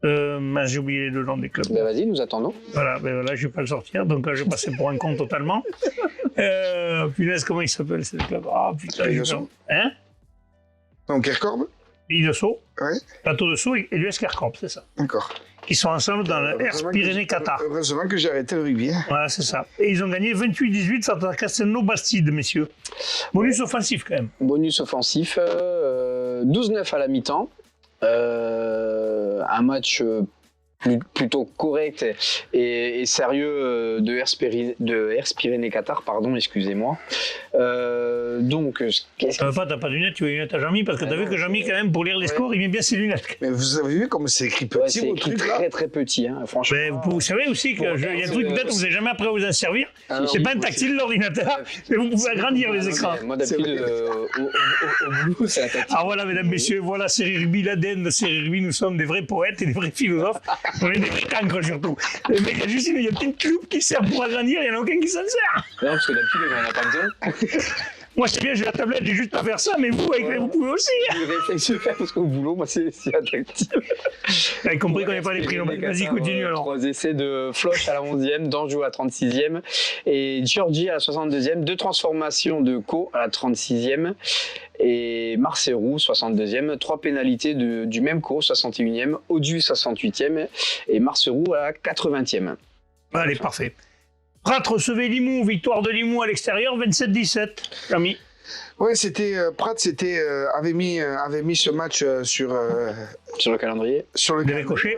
J'ai oublié le nom des clubs. Ben vas-y, nous attendons. Voilà, je ne vais pas le sortir, donc là, je vais passer pour un con totalement. Punaise, comment il s'appelle ce club? Ah putain, Pays j'ai de Sceaux. Hein? Donc, Kerkorb. Pays de Sceaux, Ouais, Plateau de Sceaux et l'US Kerkorp, c'est ça. d'accord. Qui sont ensemble dans le Ers Pyrénées-Qatar. Heureusement que j'ai arrêté le rugby. Hein. Voilà, c'est ça. Et ils ont gagné 28-18 face à Castelnau-Bastide, messieurs. Bonus offensif quand même. Bonus offensif, 12-9 à la mi-temps. Un match plutôt correct et sérieux de Ers Pyrénées-Qatar, pardon, excusez-moi. Donc, T'as pas de lunettes, tu as les lunettes à Jean-Mi, parce que t'as vu que Jean-Mi, quand même, pour lire les scores, il met bien ses lunettes. Mais vous avez vu comme c'est écrit ouais, petit c'est au écrit truc là? très très petit, hein, franchement. Mais vous savez aussi qu'il y a un truc, peut-être vous n'avez jamais appris à vous en servir. Ah non, C'est pas un moi, tactile l'ordinateur, mais vous pouvez agrandir les écrans. Moi d'habitude, au boulot, c'est la tactique. Ah voilà, mesdames, messieurs, voilà Série Rugby, l'ADN de Série Rugby, nous sommes des vrais poètes et des vrais philosophes. On est des vrais cancres surtout. Le mec, il y a juste il y a une petite loupe qui sert pour agrandir, il n'y en a aucun qui s'en sert. Non, parce que d'habitude, on n'en a pas besoin. Moi, c'est bien, j'ai la tablette, j'ai juste à faire ça, mais vous, vous pouvez aussi. Le réflexe se fait parce qu'au boulot, moi, c'est attractif. Vous avez compris qu'on n'est pas les prix. Vas-y, continue alors. 3 essais de Floch à la 11e, d'Anjou à la 36e et Giorgi à la 62e. 2 transformations de Co à la 36e et Marcerou 62e. 3 pénalités du même Co, 61e, Audu 68e et Marcerou à la 80e. Allez, parfait. Prat recevait Limoux, victoire de Limoux à l'extérieur, 27-17. Jamy. Ouais, c'était Prat avait mis ce match sur Sur le calendrier. sur le Des ricochets.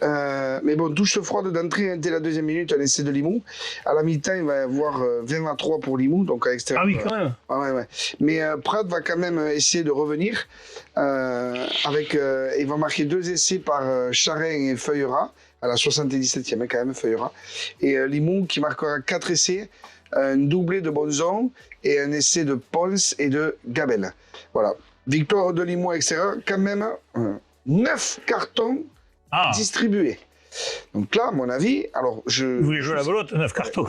Mais bon, douche froide d'entrée dès la deuxième minute, un essai de Limoux. À la mi-temps, il va y avoir 20-3 pour Limoux, donc à l'extérieur. Ah oui, quand même. Ouais. Mais Prat va quand même essayer de revenir. Il va marquer 2 essais par Charin et Feuillera, à la 77e quand même, Feuillera. Et Limoux qui marquera 4 essais, un doublé de Bonzon et un essai de Pons et de Gabel. Voilà. Victoire de Limoux à l'extérieur, quand même 9 cartons distribués. Donc là, à mon avis, alors Vous voulez jouer à la belote, 9 cartons.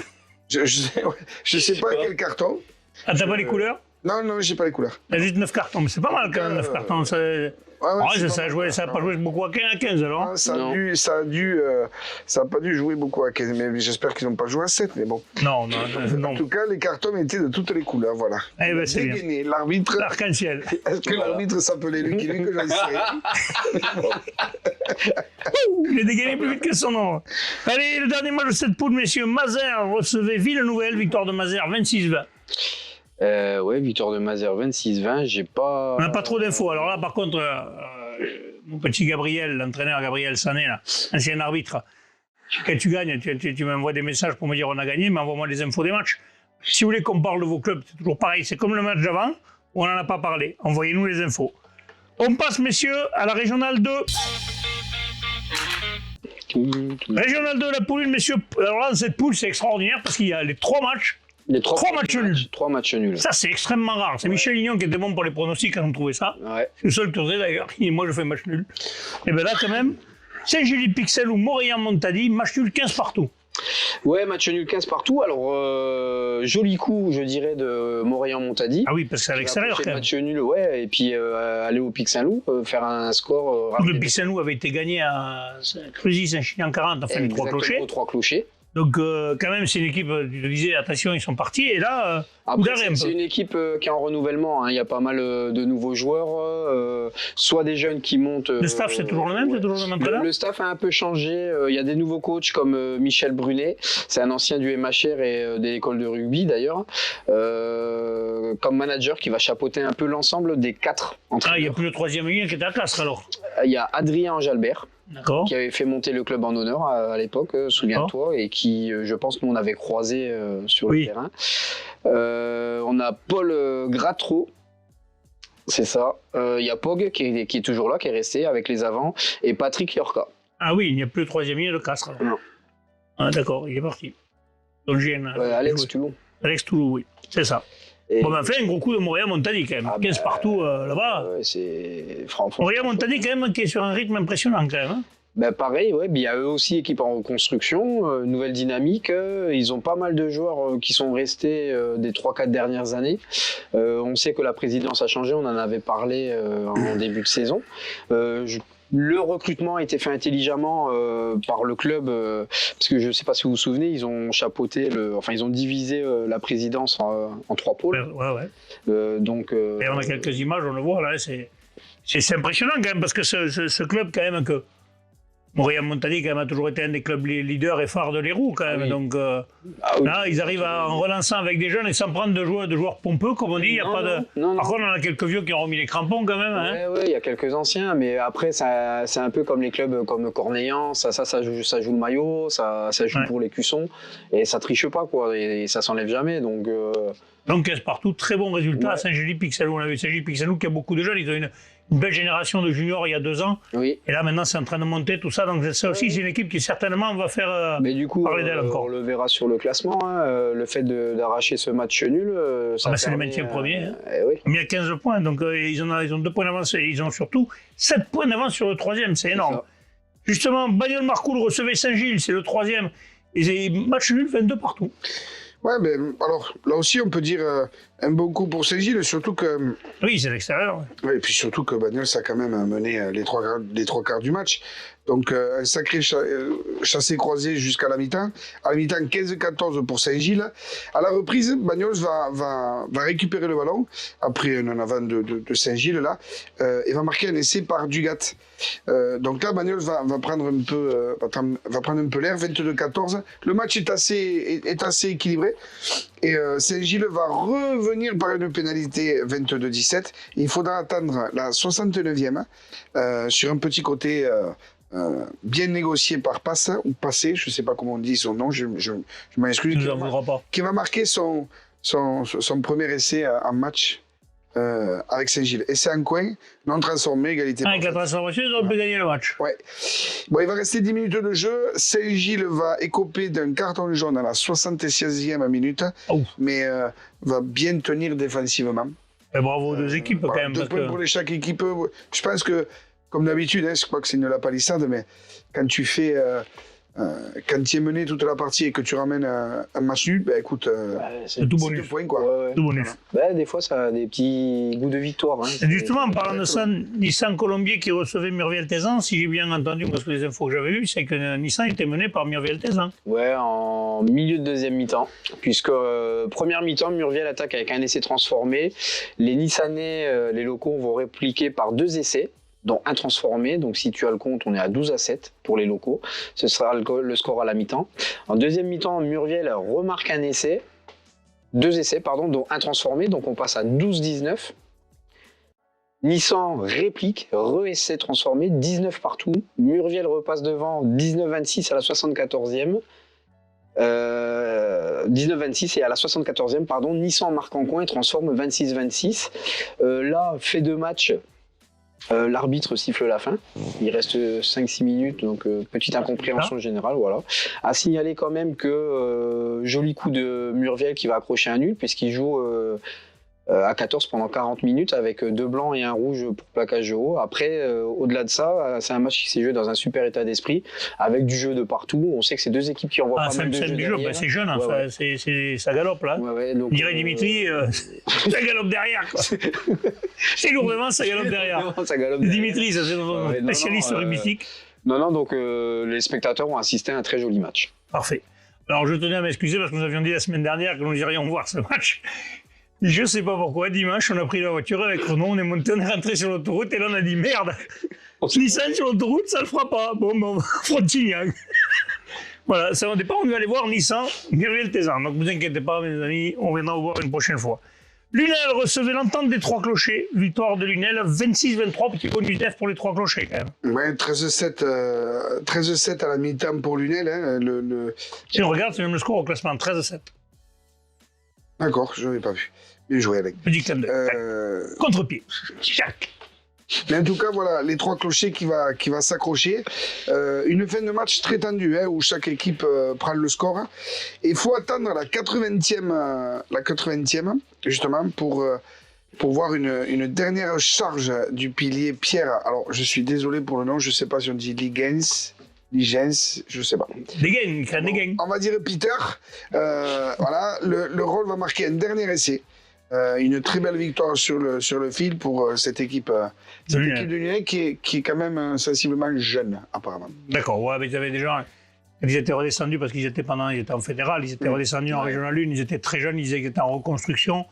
je sais pas quel carton. Ah, t'as pas les couleurs? Non, j'ai pas les couleurs. Il y a juste 9 cartons, mais c'est pas mal quand même, 9 cartons. Ça n'a pas joué beaucoup à 15 alors. Ça a pas dû jouer beaucoup à 15, mais j'espère qu'ils n'ont pas joué à 7, mais bon. Non. En tout cas, les cartons étaient de toutes les couleurs, voilà. Eh ben, c'est dégainé, l'arbitre. L'arc-en-ciel. Est-ce que l'arbitre s'appelait Lucky Luke, j'en sais. Il est dégainé plus vite que son nom. Allez, le dernier match de cette poule, messieurs. Mazères recevait Villeneuve, victoire de Mazères 26-20. Ouais, victoire de Mazères 26-20, j'ai pas... On n'a pas trop d'infos. Alors là, par contre, mon petit Gabriel, l'entraîneur Gabriel Sané, là, ancien arbitre, quand tu gagnes, tu m'envoies des messages pour me dire on a gagné, mais envoie-moi les infos des matchs. Si vous voulez qu'on parle de vos clubs, c'est toujours pareil. C'est comme le match d'avant, où on n'en a pas parlé. Envoyez-nous les infos. On passe, messieurs, à la Régionale 2. Régionale 2, la poule, messieurs. Alors là, cette poule, c'est extraordinaire parce qu'il y a les 3 matchs. Les 3 matchs nuls. 3 matchs nuls. Ça, c'est extrêmement rare. C'est Michel Lignon qui était bon pour les pronostics quand on trouvait ça. Ouais. C'est le seul qui osait d'ailleurs. Moi, je fais match nul. Et bien là, quand même, Saint-Gély-Pixel ou Montréal-Montady, match nul 15 partout. Ouais, match nul 15 partout. Alors, joli coup, je dirais, de Montréal-Montady. Ah oui, parce que c'est à l'extérieur quand même. Match nul, ouais. Et puis, aller au Pic Saint-Loup, faire un score. Le Pic Saint-Loup avait été gagné à Cruzy-Saint-Chinian 40, enfin les 3 clochers. 3 clochers. Donc, quand même, c'est une équipe, tu te disais, attention, ils sont partis. Et là, après, c'est une équipe qui est en renouvellement. Hein. Il y a pas mal de nouveaux joueurs, soit des jeunes qui montent. Le staff, c'est toujours le même, c'est toujours le même entraîneur. Le staff a un peu changé. Il y a des nouveaux coachs comme Michel Brunet. C'est un ancien du MHR et de l'école de rugby d'ailleurs. Comme manager qui va chapeauter un peu l'ensemble des 4 entraîneurs. Ah, il n'y a plus le 3e ligne qui était à Castres alors. Il y a Adrien Angelbert. D'accord. Qui avait fait monter le club en honneur à l'époque, souviens-toi, et qui, je pense, nous on avait croisé sur le terrain. On a Paul Gratreau, c'est ça. Il y a Pog qui est toujours là, qui est resté avec les avants, et Patrick Yorka. Ah oui, il n'y a plus le 3e ligne de Castres. Alors. Non. Ah, d'accord, il est parti. Donc j'ai Alex Toulon. Alex Toulon, oui, c'est ça. Et bon, on a fait un gros coup de Montréal-Montady quand même. 15 partout là-bas. C'est Montréal-Montady quand même qui est sur un rythme impressionnant quand même. Hein. Ben pareil, ouais. Il y a eux aussi équipe en reconstruction, nouvelle dynamique. Ils ont pas mal de joueurs qui sont restés des 3-4 dernières années. On sait que la présidence a changé, on en avait parlé en début de saison. Le recrutement a été fait intelligemment par le club, parce que je ne sais pas si vous vous souvenez, ils ont chapeauté, ils ont divisé la présidence en 3 pôles. Ouais. Donc, et on a quelques images, on le voit là, c'est impressionnant quand même, parce que ce club quand même que Montréal-Montady quand même a toujours été un des clubs leaders et phares de l'Hérault quand même. Oui. Donc là, ils arrivent en relançant avec des jeunes et sans prendre de joueurs pompeux, comme on dit. Non, Par contre, on a quelques vieux qui ont remis les crampons quand même. Hein. Ouais, il y a quelques anciens, mais après, c'est un peu comme les clubs comme Cornéllan, ça joue le maillot, ça joue pour les cuissons, et ça triche pas, quoi, et ça s'enlève jamais. Donc 15 partout, très bon résultat à Saint-Gély-Pixelou. On a vu Saint-Gély-Pixelou qui a beaucoup de jeunes, ils ont une belle génération de juniors il y a 2 ans. Oui. Et là, maintenant, c'est en train de monter tout ça. Donc, ça aussi, c'est une équipe qui certainement va faire mais du coup, parler d'elle encore. On le verra sur le classement. Hein, le fait d'arracher ce match nul, ça c'est le maintien premier. Hein. Oui. Il y a 15 points. Donc, ils ont 2 points d'avance. Et ils ont surtout 7 points d'avance sur le 3e. C'est énorme. Justement, Bagnols-Marcoul recevait Saint-Gilles. C'est le 3e. Et match nul, 22 partout. Ouais, ben alors là aussi on peut dire un bon coup pour Saint-Gilles, surtout que. Oui, c'est l'extérieur. Ouais, et puis surtout que Bagnols a quand même mené les trois quarts du match. Donc un sacré chassé-croisé jusqu'à la mi-temps. À la mi-temps, 15-14 pour Saint-Gilles. À la reprise, Bagnols va récupérer le ballon, après un avant de Saint-Gilles, là, et va marquer un essai par Dugat. Donc là, Bagnols va prendre un peu l'air, 22-14. Le match est assez équilibré. Et Saint-Gilles va revenir par une pénalité 22-17. Il faudra attendre la 69e sur un petit côté bien négocié par Passa, ou Passé, je ne sais pas comment on dit son nom, je m'excuse, Tu ne nous en voudras pas. qui va marquer son premier essai en match avec Saint-Gilles. Essai en coin, non transformé, égalité. Avec la parfaite. transformation, ils auraient pu gagner le match. Ouais. Bon, il va rester 10 minutes de jeu. Saint-Gilles va écoper d'un carton jaune à la 76e minute, Oh. mais va bien tenir défensivement. Et bravo aux deux équipes Voilà, quand même. 2 Parce points que... pour chaque équipe. Je pense que, comme d'habitude, je crois que c'est une la palissade, mais quand tu fais. Quand tu es mené toute la partie et que tu ramènes un match nul, ben écoute, C'est tout c'est bonus. 2 points quoi. Ouais, ouais. Tout bonus. Bah, des fois, ça a des petits goûts de victoire. Hein. Et justement, en parlant de ça, Nissan Colombier qui recevait Murviel-Tézan, si j'ai bien entendu, parce que les infos que j'avais eues, c'est que Nissan était mené par Murviel-Tézan. Ouais, en milieu de deuxième mi-temps, puisque première mi-temps, Murviel attaque avec un essai transformé. Les Nissanais, les locaux, vont répliquer par 2 essais, dont un transformé. Donc si tu as le compte, on est à 12-7 pour les locaux. Ce sera le score à la mi-temps. En deuxième mi-temps, Murviel remarque un essai, 2 essais, pardon, dont un transformé. Donc on passe à 12-19. Nissan réplique, re-essai transformé, 19 partout. Murviel repasse devant, 19-26 à la 74e. 19-26 et à la 74e, pardon, Nissan marque en coin et transforme 26-26. Là, fait de match, l'arbitre siffle la fin. Il reste 5-6 minutes, donc petite incompréhension générale. Voilà. À signaler quand même que joli coup de Murviel qui va accrocher un nul, puisqu'il joue à 14 pendant 40 minutes avec 2 blancs et un rouge pour plaquage haut. Après, au-delà de ça, c'est un match qui s'est joué dans un super état d'esprit, avec du jeu de partout. On sait que c'est 2 équipes qui envoient pas mal de jeux du jeu, derrière. c'est jeune, hein, Ouais, ça galope là. Ouais, ouais, donc, On dirait Dimitri, ça galope derrière quoi. C'est lourdement, ça galope derrière. Non, ça galope derrière. Dimitri, ça c'est notre Ouais, non, spécialiste non, rugbyistique. Non, donc les spectateurs ont assisté à un très joli match. Parfait. Alors je tenais à m'excuser parce que nous avions dit la semaine dernière que nous irions voir ce match. Je sais pas pourquoi, dimanche, on a pris la voiture avec Renaud, on est monté, on est rentré sur l'autoroute et là on a dit merde, Nissan sur l'autoroute, ça le fera pas. Bon, Frontignac. Voilà, ça, au départ, on devait aller voir Nissan, Murviel-Tézan. Donc, vous inquiétez pas, mes amis, on viendra vous voir une prochaine fois. Lunel recevait l'entente des 3 clochers. Victoire de Lunel, 26-23, petit bonus def pour les 3 clochers, quand même. Ouais, 13-7 à la mi-temps pour Lunel. Hein, Si on regarde, c'est même le score au classement, 13-7. D'accord, je n'avais pas vu. Bien joué, Alec. Petit clin d'œil. Contre-pied. Chac. Mais en tout cas, voilà, les 3 clochers qui va s'accrocher. Une fin de match très tendue, hein, où chaque équipe prend le score. Et il faut attendre la 80e, justement, pour voir une dernière charge du pilier Pierre. Alors, je suis désolé pour le nom, je ne sais pas si on dit Ligens, je ne sais pas. Des gains, il crée des gains. On va dire Peter. Voilà, le rôle va marquer un dernier essai. Une très belle victoire sur le fil pour cette équipe de Lunel qui est quand même sensiblement jeune, apparemment. D'accord, ouais, mais ils avaient déjà. Ils étaient redescendus parce qu'ils étaient en fédéral, ils étaient redescendus en régional 1, ils étaient très jeunes, ils étaient en reconstruction.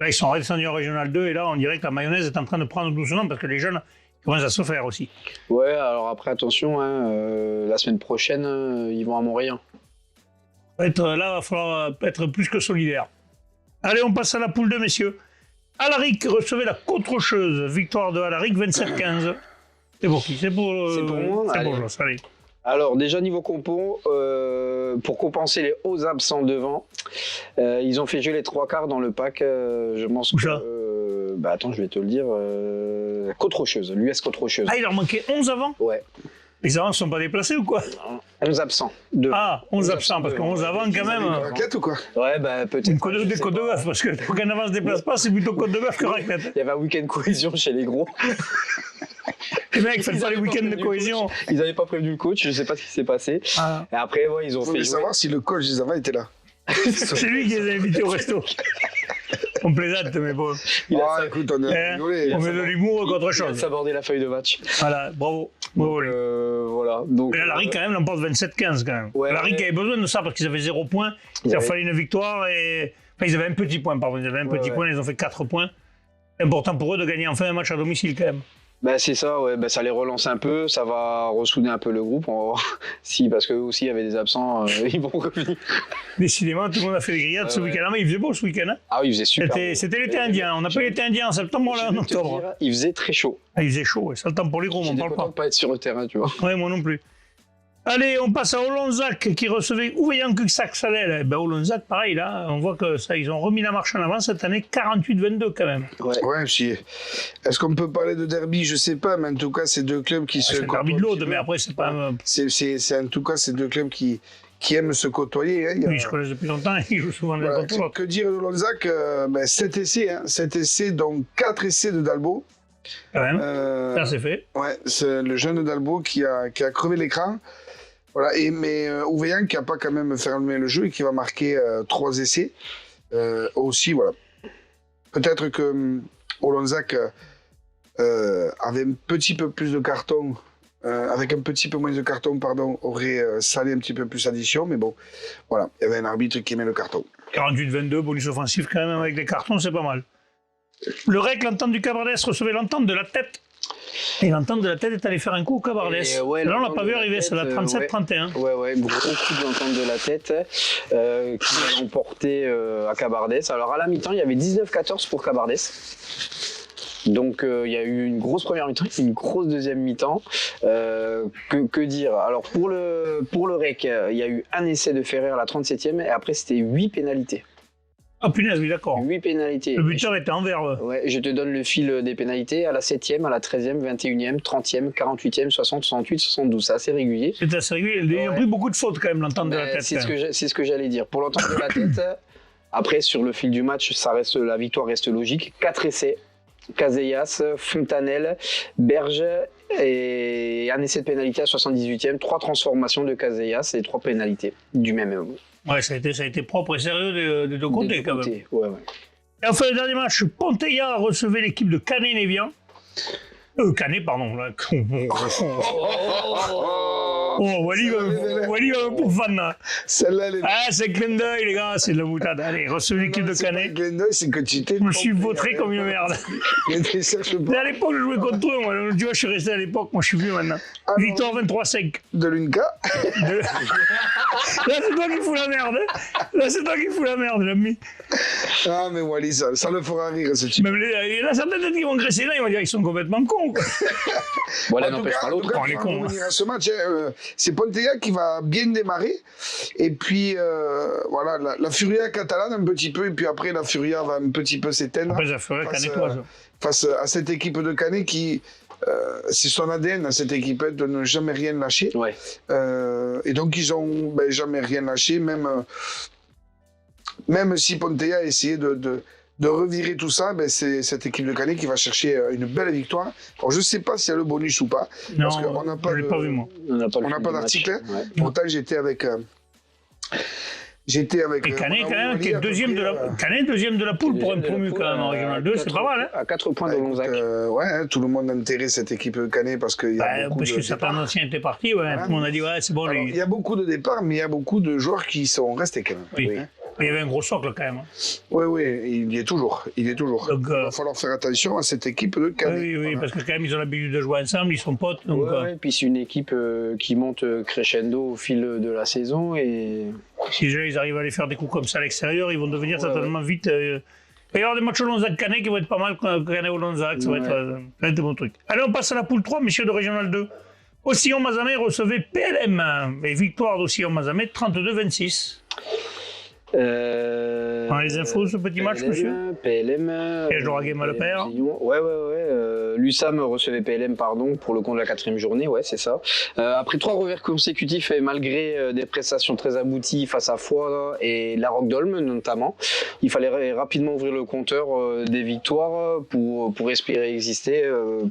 Là, ils sont redescendus en régional 2 et là, on dirait que la mayonnaise est en train de prendre doucement parce que les jeunes commencent à se faire aussi. Ouais, alors après, attention, hein, la semaine prochaine, ils vont à Montréal. Là, il va falloir être plus que solidaire. Allez, on passe à la poule 2, messieurs. Alaric recevait la Côte-Rocheuse. Victoire de Alaric, 27-15. C'est pour qui? C'est pour moi. C'est pour Allez. Joss, allez. Alors, déjà, niveau compo, pour compenser les hauts absents devant, ils ont fait jouer les 3 quarts dans le pack. Je pense Où que. ça Attends, je vais te le dire. Côte-Rocheuse, l'US Côte-Rocheuse. Ah, il leur manquait 11 avant? Ouais. Les avants ne sont pas déplacés ou quoi? 11 absents. Devant. Ah, 11 absents, parce que 11 avant, quand même. Raquette ou quoi? Ouais, bah peut-être. Une côte des côtes de bœuf, parce que quand un avant ne se déplace pas, c'est plutôt côte de bœuf que raclette. Il y avait un week-end cohésion chez les gros. Les mecs font pas les week-ends de cohésion. Ils n'avaient pas prévenu le coach, je ne sais pas ce qui s'est passé. Ah. Et après, ouais, ils ont Il fait faut jouer. savoir si le coach des avants était là. C'est lui qui les a invités au resto. On plaisante, mais bon. Écoute, on a rigolé. On met de l'humour qu'autre Il a chose. sabordé la feuille de match. Voilà, bravo. Bravo, lui. Voilà. Donc, Mais là, Larry, quand même, l'emporte 27-15, quand même. Ouais, Larry qui avait besoin de ça parce qu'ils avaient 0 points. Il leur fallait une victoire et. Enfin, ils avaient un petit point, pardon. Ils avaient un petit point, ils ont fait 4 points. C'est important pour eux de gagner enfin un match à domicile, quand même. Bah c'est ça, ouais. Bah, ça les relance un peu, ça va ressouder un peu le groupe. Si, parce qu'eux aussi, il y avait des absents, ils vont revenir. Décidément, tout le monde a fait des grillades ce week-end. Mais il faisait beau ce week-end. Hein. Ah oui, il faisait super beau. C'était l'été indien. On n'a pas l'été indien en septembre, là, en octobre. Il faisait très chaud. Ah, il faisait chaud, ouais. C'est le temps pour les gros, on n'en J'étais parle content pas. de pas être sur le terrain, tu vois. Ouais, moi non plus. Allez, on passe à Olonzac qui recevait Ouveillan-Cuxac-Salel. Ben, Olonzac, pareil, là, on voit que ça, ils ont remis la marche en avant cette année, 48-22 quand même. Ouais, si. Est-ce qu'on peut parler de derby? Je sais pas, mais en tout cas, c'est deux clubs qui se. C'est le derby de l'Aude, mais après, c'est pas. C'est en tout cas ces deux clubs qui aiment se côtoyer. Hein. Oui, je connais depuis longtemps, ils jouent souvent l'un contre l'autre. Que dire de Olonzac? 7 essais, hein. 7 essais, dont 4 essais de Dalbo. Quand même, ça c'est fait. Ouais, c'est le jeune Dalbo qui a crevé l'écran. Voilà, mais Ouveillan qui n'a pas quand même fermé le jeu et qui va marquer 3 essais. Aussi, voilà. Peut-être que Olonzac avait un petit peu plus de cartons, avec un petit peu moins de cartons, pardon, aurait salé un petit peu plus l'addition, mais bon, voilà, il y avait un arbitre qui aimait le carton. 48-22, bonus offensif quand même avec des cartons, c'est pas mal. Le REC, l'entente du Cabardès, recevait l'entente de la tête. Et l'entente de la tête est allée faire un coup au Cabardès. Ouais, là, on l'a pas vu arriver, c'est la 37-31. Ouais, gros coup de l'entente de la tête qui a emporté à Cabardès. Alors à la mi-temps, il y avait 19-14 pour Cabardès. Donc il y a eu une grosse première mi-temps, une grosse deuxième mi-temps. Que dire? Alors pour le REC, il y a eu un essai de Ferrer à la 37e et après c'était 8 pénalités. Ah punaise, oui, d'accord. 8 pénalités. Le buteur était en vert. Ouais, je te donne le fil des pénalités à la 7e, à la 13e, 21e, 30e, 48e, 60, 68, 72. C'est assez régulier. C'est assez régulier. Il a pris beaucoup de fautes quand même, l'entente de la tête. C'est ce que j'allais dire. Pour l'entente de la tête, après, sur le fil du match, la victoire reste logique. 4 essais. Casellas, Fontanelle, Berge et un essai de pénalité à 78e. 3 transformations de Casellas et 3 pénalités du même. Ouais, ça a été propre et sérieux des deux côtés quand même. Ouais. Et enfin, le dernier match, Ponteilla recevait l'équipe de Canet-Névian. Canet, pardon. Là. Oh, Wally pour fan là. Celle-là, elle est... Ah, c'est un clin d'œil, les gars, c'est de la boutade. Allez, recevez l'équipe de Canet. C'est que tu t'es. Je me suis vautré comme une merde. Mais à l'époque, je jouais contre eux, moi. Tu vois, je suis resté à l'époque, moi je suis vieux maintenant. Victoire 23-5. De l'Unca. Là, c'est toi qui fous la merde. Là, c'est toi qui fous la merde, l'ami. Ah, mais Wally, ça le fera rire, ce type. Même il y en a certains têtes qui vont graisser là, ils vont dire qu'ils sont complètement cons. Voilà, en tout n'empêche cas, pas l'autre. pour revenir à ce match, c'est Ponteilla qui va bien démarrer. Et puis, voilà, la Furia catalane un petit peu. Et puis après, la Furia va un petit peu s'éteindre. Après, ça ferait canetoise. Face à cette équipe de Canet qui, c'est son ADN, cette équipe, de ne jamais rien lâcher. Ouais. Et donc, ils ont jamais rien lâché, même si Ponteilla a essayé de revirer tout ça, c'est cette équipe de Canet qui va chercher une belle victoire. Alors, je ne sais pas s'il y a le bonus ou pas. Non, parce qu'on n'a pas je ne l'ai pas vu, moi. On n'a pas d'article. Ouais. Pourtant, j'étais avec... Et Canet, quand même, qui est deuxième de la... Canet, deuxième de la poule pour un promu, quand même, en Régional 2, c'est pas mal, hein. À 4 points de Lonzac. Ouais, tout le monde a enterré cette équipe de Canet parce qu'il y a beaucoup parce de que certains anciens étaient partis, ouais. Tout le monde a dit, ouais, c'est bon. Alors, il y a beaucoup de départs, mais il y a beaucoup de joueurs qui sont restés quand même. Oui. Il y avait un gros socle, quand même. Oui, il y est toujours. Il Donc, il va falloir faire attention à cette équipe de Canet. Oui, voilà. parce que quand même, ils ont l'habitude de jouer ensemble, ils sont potes. Donc, Ouais, puis c'est une équipe qui monte crescendo au fil de la saison. Et si déjà ils arrivent à aller faire des coups comme ça à l'extérieur, ils vont devenir certainement vite. Il va y avoir des matchs au Lonzac-Canet qui vont être pas mal Canet au Lonzac, ça va être un bon truc. Allez, on passe à la poule 3, messieurs de Régional 2. Ocillon-Mazamet recevait PLM. Et victoire d'Ocillon-Mazamet 32-26. Les infos, ce petit match, monsieur PLM. Piège d'Oraguem à le père. Ouais. L'USAM recevait PLM, pardon, pour le compte de la 4e journée, ouais, c'est ça. Après 3 revers consécutifs et malgré des prestations très abouties face à Foix et la Roque d'Olme notamment, il fallait rapidement ouvrir le compteur des victoires pour espérer exister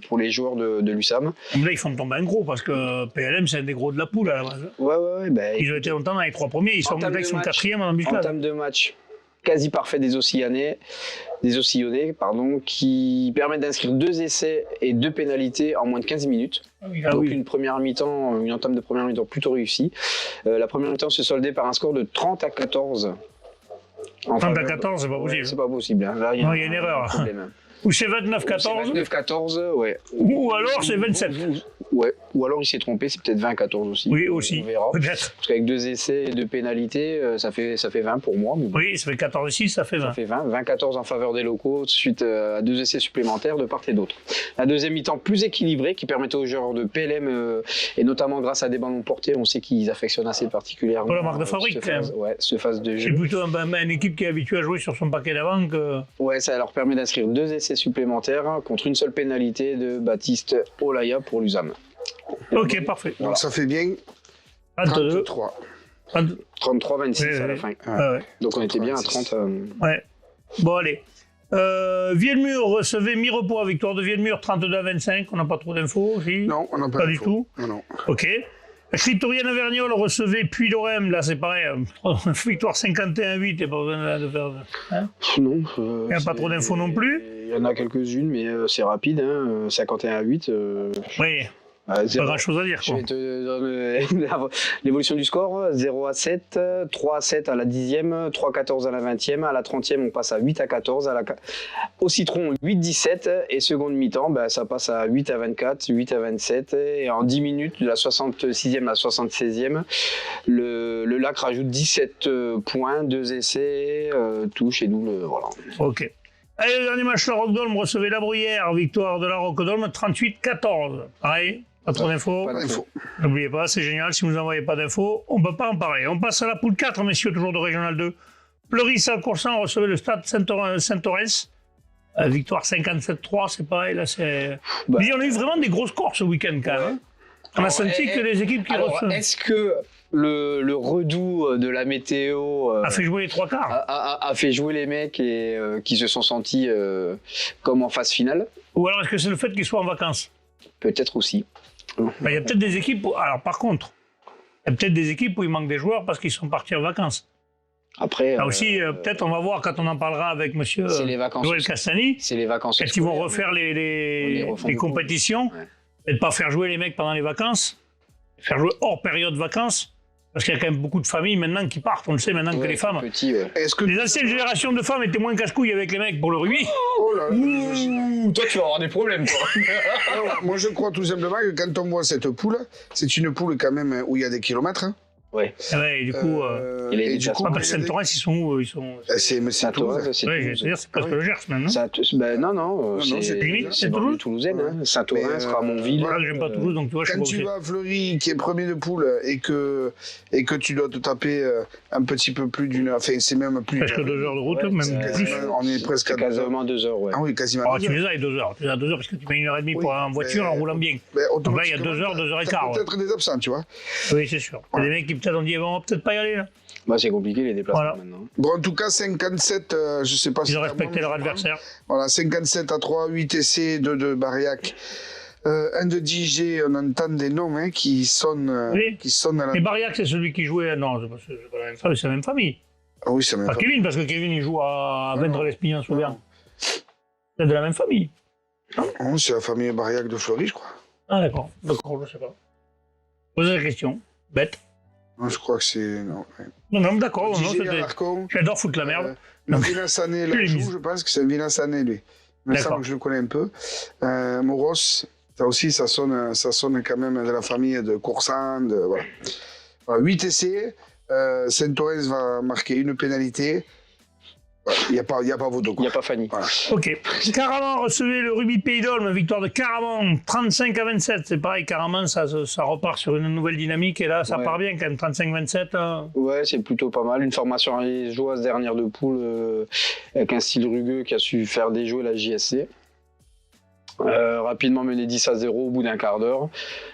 pour les joueurs de l'USAM. Là, ils font tomber un gros parce que PLM, c'est un des gros de la poule à la base. Ouais. Ils ont été longtemps dans les 3 premiers, ils sont 4e en embuscade. Entame de match quasi parfait des Ocillonnais, qui permettent d'inscrire 2 essais et 2 pénalités en moins de 15 minutes. Donc une entame de première mi-temps plutôt réussie. La première mi-temps se soldait par un score de 30-14 En 30 à faveur- 14, c'est pas possible. C'est pas possible. Hein. Là, Non, il y a une erreur. un problème, hein. Ou c'est 29-14, 29-14, ouais. ou alors c'est 27. Ouais. Ou alors il s'est trompé, c'est peut-être 20-14 aussi. Oui, aussi. On verra. Peut-être. Parce qu'avec 2 essais et 2 pénalités, ça fait 20 pour moi. Mais bon, Oui, ça fait 14-6, ça fait 20. ça fait 20. 20-14 en faveur des locaux, suite à 2 essais supplémentaires de part et d'autre. La deuxième mi-temps plus équilibrée, qui permettait aux joueurs de PLM, et notamment grâce à des ballons portés, on sait qu'ils affectionnent assez particulièrement. Pour la marque de fabrique, cette quand même. phase, ouais, ce phase de C'est jeu. plutôt une équipe qui est habituée à jouer sur son paquet d'avant que... Ouais, ça leur permet d'inscrire 2 essais supplémentaires contre une seule pénalité de Baptiste Olaya pour l'USAM. Ok, parfait. Donc ça fait bien 32. 33. 33-26 Oui, à la oui. fin. Ouais. Donc on était bien à 30. Ouais. Bon, allez. Vielmur recevait Mirepoix, victoire de Vielmur, 32-25. On n'a pas trop d'infos aussi. Non, on n'a pas Pas du d'infos. tout. Non, non. Ok. Scriptorienne-Vergnol recevait Puy-Lorem. Là, c'est pareil. Victoire 51-8. Il n'y a pas besoin de faire... Hein, Non. il n'y a pas trop d'infos non plus. Il y en a quelques-unes, mais c'est rapide. Hein, 51-8. Oui, pas grand-chose à dire. Je Quoi. vais te donner l'évolution du score. 0-7, 3-7 à la 10e, 3-14 à la 20e. À la 30e, on passe à 8-14. Au Citron, 8-17. Et seconde mi-temps, ça passe à 8-24, 8-27. Et en 10 minutes, de la 66e à la 76e, le Lac rajoute 17 points, 2 essais, touche et nous, voilà. Ok. Allez, le dernier match, la Roquedolme recevait la Bruyère. Victoire de la Roquedolme, 38-14. Pareil, pas trop d'infos. Pas d'infos. N'oubliez pas, c'est génial. Si vous n'envoyez pas d'infos, on ne peut pas en parler. On passe à la poule 4, messieurs, toujours de Régional 2. Pleuris-Alcoursan recevait le stade Saint-Orens. Victoire 57-3, c'est pareil. Là, c'est... Mais on a eu vraiment des gros scores ce week-end, quand même. Hein. On a senti que les équipes qui Alors, reçoivent... est-ce que le redout de la météo a fait jouer les trois quarts. a fait jouer les mecs et qui se sont sentis comme en phase finale? Ou alors est-ce que c'est le fait qu'ils soient en vacances? Peut-être aussi. Il y a peut-être des équipes... Alors par contre, il y a peut-être des équipes où il manque des joueurs parce qu'ils sont partis en vacances. Après, Là aussi, peut-être on va voir quand on en parlera avec monsieur c'est les vacances. Joël Castani. C'est les vacances. Quand ils vont scolaires, refaire on les refont les beaucoup. compétitions, Ouais. et de pas faire jouer les mecs pendant les vacances, faire jouer hors période vacances, parce qu'il y a quand même beaucoup de familles maintenant qui partent. On le sait maintenant que Ouais, les femmes. petits, ouais. Est-ce que... Les anciennes générations de femmes étaient moins casse-couilles avec les mecs pour le rugby. Oh là là, Ouh, toi, tu vas avoir des problèmes, toi. Alors, moi, je crois tout simplement que quand on voit cette poule, c'est une poule quand même où il y a des kilomètres. Hein. Ouais. Ouais, et du coup, Il a et des du coup, pas il y parce a que des- Saint-Orens, ils sont où ils sont... c'est Saint-Orens, Toulouse. c'est Ouais, Toulouse. c'est-à-dire, c'est presque Ah oui. le Gers maintenant. Non, non, non, c'est limite, c'est c'est dans Toulouse. le Toulousaine. Hein. Saint-Orens, Mais, Ramonville. Voilà, j'aime pas Toulouse, donc tu vois, je suis Quand pas tu obligé. vas à Fleury, qui est premier de poule, et que tu dois te taper un petit peu plus d'une heure, enfin c'est même plus Presque 2 heures de route, Ouais, même c'est plus. quasiment- on est presque C'est à 2 heures. quasiment 2 heures, ouais. Ah oui, quasiment. Alors, 2 tu heures. les as à 2 heures. Tu les as à 2 heures parce que tu mets 1h30 pour Oui, en voiture mais- en roulant bien. Ben, Donc là, il y a 2 heures, 2 heures et ça quart. peut Ouais. être des absents, tu vois. Oui, c'est sûr. Il y a des mecs qui peut-être ont dit, on va peut-être pas y aller là. Bah, c'est compliqué les déplacements Voilà. maintenant. Bon, en tout cas, 57, je sais pas si Ils ont c'est à respecté moi, leur mais je crois. adversaire. Voilà, 57 à 3, 8 essais, 2 de Bariac. Un de DJ, on entend des noms hein, qui sonnent, Oui. qui sonnent à la... Et Bariac, c'est celui qui jouait. Non, c'est pas la même famille, c'est la même famille. Ah oui, c'est même Pas pas... Kevin, parce que Kevin, il joue à Non, vendre non. l'Espignan Auvergne. C'est de la même famille. Oh, c'est la famille Bariac de Fleury, je crois. Ah, d'accord. D'accord, je sais pas. Posez la question. Bête. Non, je crois que c'est... Non, ouais. Non, d'accord. Non, DJ c'était- Alarcon, J'adore foutre la merde. le Villasané, Je l'ai là, mise. je pense que c'est un Villasané, lui. Il me D'accord. semble que je le connais un peu. Moros, ça aussi, ça sonne quand même de la famille de Coursan. Voilà. Voilà, 8 essais. Saint-Orens va marquer une pénalité. Il n'y a pas Vaudeau. Il n'y a pas Fanny. Voilà. Ok. Caraman recevait le Rugby Pays d'Olme, victoire de Caraman, 35-27. C'est pareil, Caraman, ça repart sur une nouvelle dynamique et là, ça Ouais. part bien quand même, 35-27. Ouais, c'est plutôt pas mal. Une formation liégeoise dernière de poule avec un style rugueux qui a su faire déjouer la JSC. Rapidement mené 10-0 au bout d'un quart d'heure.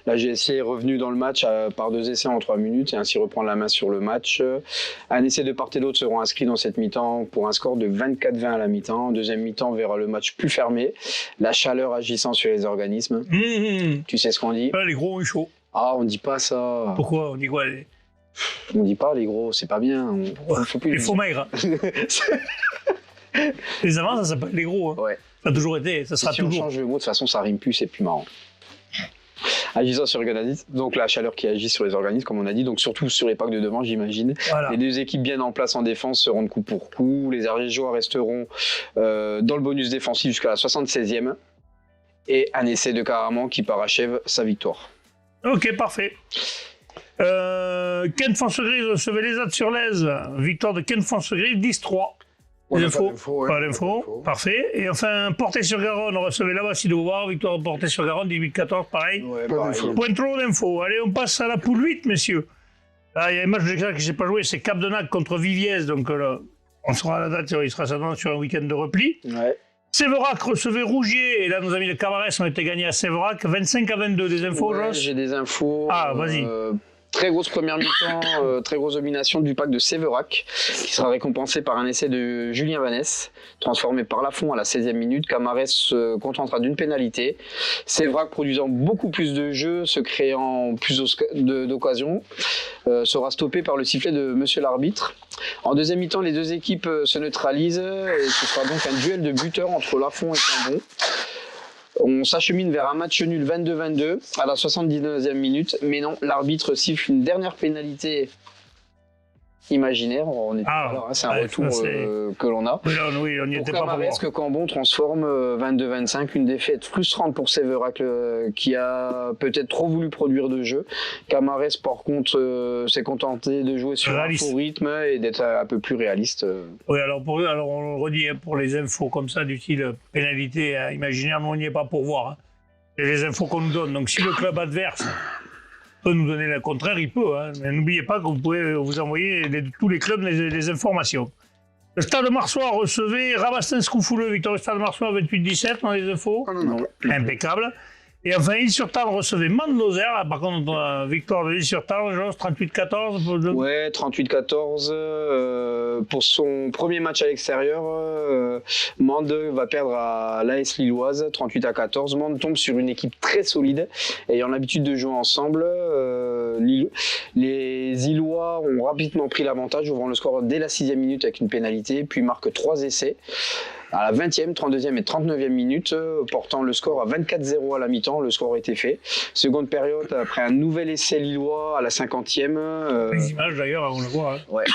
La JSC est revenue dans le match par 2 essais en 3 minutes et ainsi reprendre la main sur le match. Un essai de part et d'autre seront inscrits dans cette mi-temps pour un score de 24-20 à la mi-temps. En deuxième mi-temps, on verra le match plus fermé, la chaleur agissant sur les organismes. Tu sais ce qu'on dit? Les gros ont eu chaud. Ah, on dit pas ça. Pourquoi? On dit quoi? On dit pas les gros, c'est pas bien. Faut plus Les le faux dire. maigres. Les avants, ça s'appelle les gros. Hein. Ouais. Ça a toujours été, ça sera Si on toujours. change le mot, de toute façon, ça rime plus, c'est plus marrant. agissant sur l'organisme. Donc la chaleur qui agit sur les organismes, comme on a dit, donc surtout sur les packs de devant, j'imagine. Voilà. Les deux équipes bien en place en défense seront coup pour coup. Les Ariégeois resteront dans le bonus défensif jusqu'à la 76e. Et un essai de Caraman qui parachève sa victoire. Ok, parfait. Ken Fonsegrive recevait lesAdes sur l'Aise. Victoire de Ken Fonsegrive, 10-3. On Les n'a pas infos. d'infos, ouais. Pas d'infos. Parfait. Et enfin, Portet-sur-Garonne recevait là-bas, si de voir. Victoire de Portet-sur-Garonne, 18-14, pareil. Ouais, Pas pareil. d'infos. Point trop d'infos. Allez, on passe à la poule 8, messieurs. Là, il y a un match de que je n'ai pas joué, c'est Cap-de-Nac contre Viviez. Donc là, on sera à la date, il sera certainement sur un week-end de repli. Ouais. Séverac recevait Rougier. Et là, nos amis de Camarès ont été gagnés à Séverac, 25-22. Des infos, Ouais, Joss? j'ai des infos. Ah, vas-y. Très grosse première mi-temps, très grosse domination du pack de Séverac, qui sera récompensé par un essai de Julien Vanès, transformé par Lafont à la 16e minute. Camarès se contentera d'une pénalité. Séverac produisant beaucoup plus de jeux, se créant plus d'occasions, sera stoppé par le sifflet de monsieur l'arbitre. En deuxième mi-temps, les deux équipes se neutralisent et ce sera donc un duel de buteurs entre Lafont et Cambon. On s'achemine vers un match nul 22-22 à la 79e minute, mais non, l'arbitre siffle une dernière pénalité imaginaire. On est c'est un retour que l'on a. Oui, on n'y Pour était pas pour Camarès, voir. que Cambon transforme 22-25, une défaite frustrante pour Séverac qui a peut-être trop voulu produire de jeu. Camarès, par contre, s'est contenté de jouer sur un faux rythme et d'être un peu plus réaliste. Oui, alors, alors on le redit, hein, pour les infos comme ça, du style pénalité imaginaire, nous on n'y est pas pour voir. Hein. C'est les infos qu'on nous donne. Donc si le club adverse peut nous donner le contraire, il peut. Hein. Mais n'oubliez pas que vous pouvez vous envoyer tous les clubs les informations. Le Stade Marsois recevait Rabastens-Coufouleux, victoire du Stade Marsois 28-17 dans les infos. Ah, non. Impeccable. Et enfin, Île-sur-Tarn recevait Mande-Lozère. Par contre, victoire de Île-sur-Tarn, 38-14. Ouais, 38-14. Pour son premier match à l'extérieur, Mende va perdre à l'AS Lilloise, 38-14. Mende tombe sur une équipe très solide, ayant l'habitude de jouer ensemble. Les Illois ont rapidement pris l'avantage, ouvrant le score dès la 6e minute avec une pénalité, puis marquent 3 essais. À la 20e, 32e et 39e minute, portant le score à 24-0 à la mi-temps, le score était fait. Seconde période, après un nouvel essai lillois à la 50e. Les images d'ailleurs, on le voit. Hein. Ouais.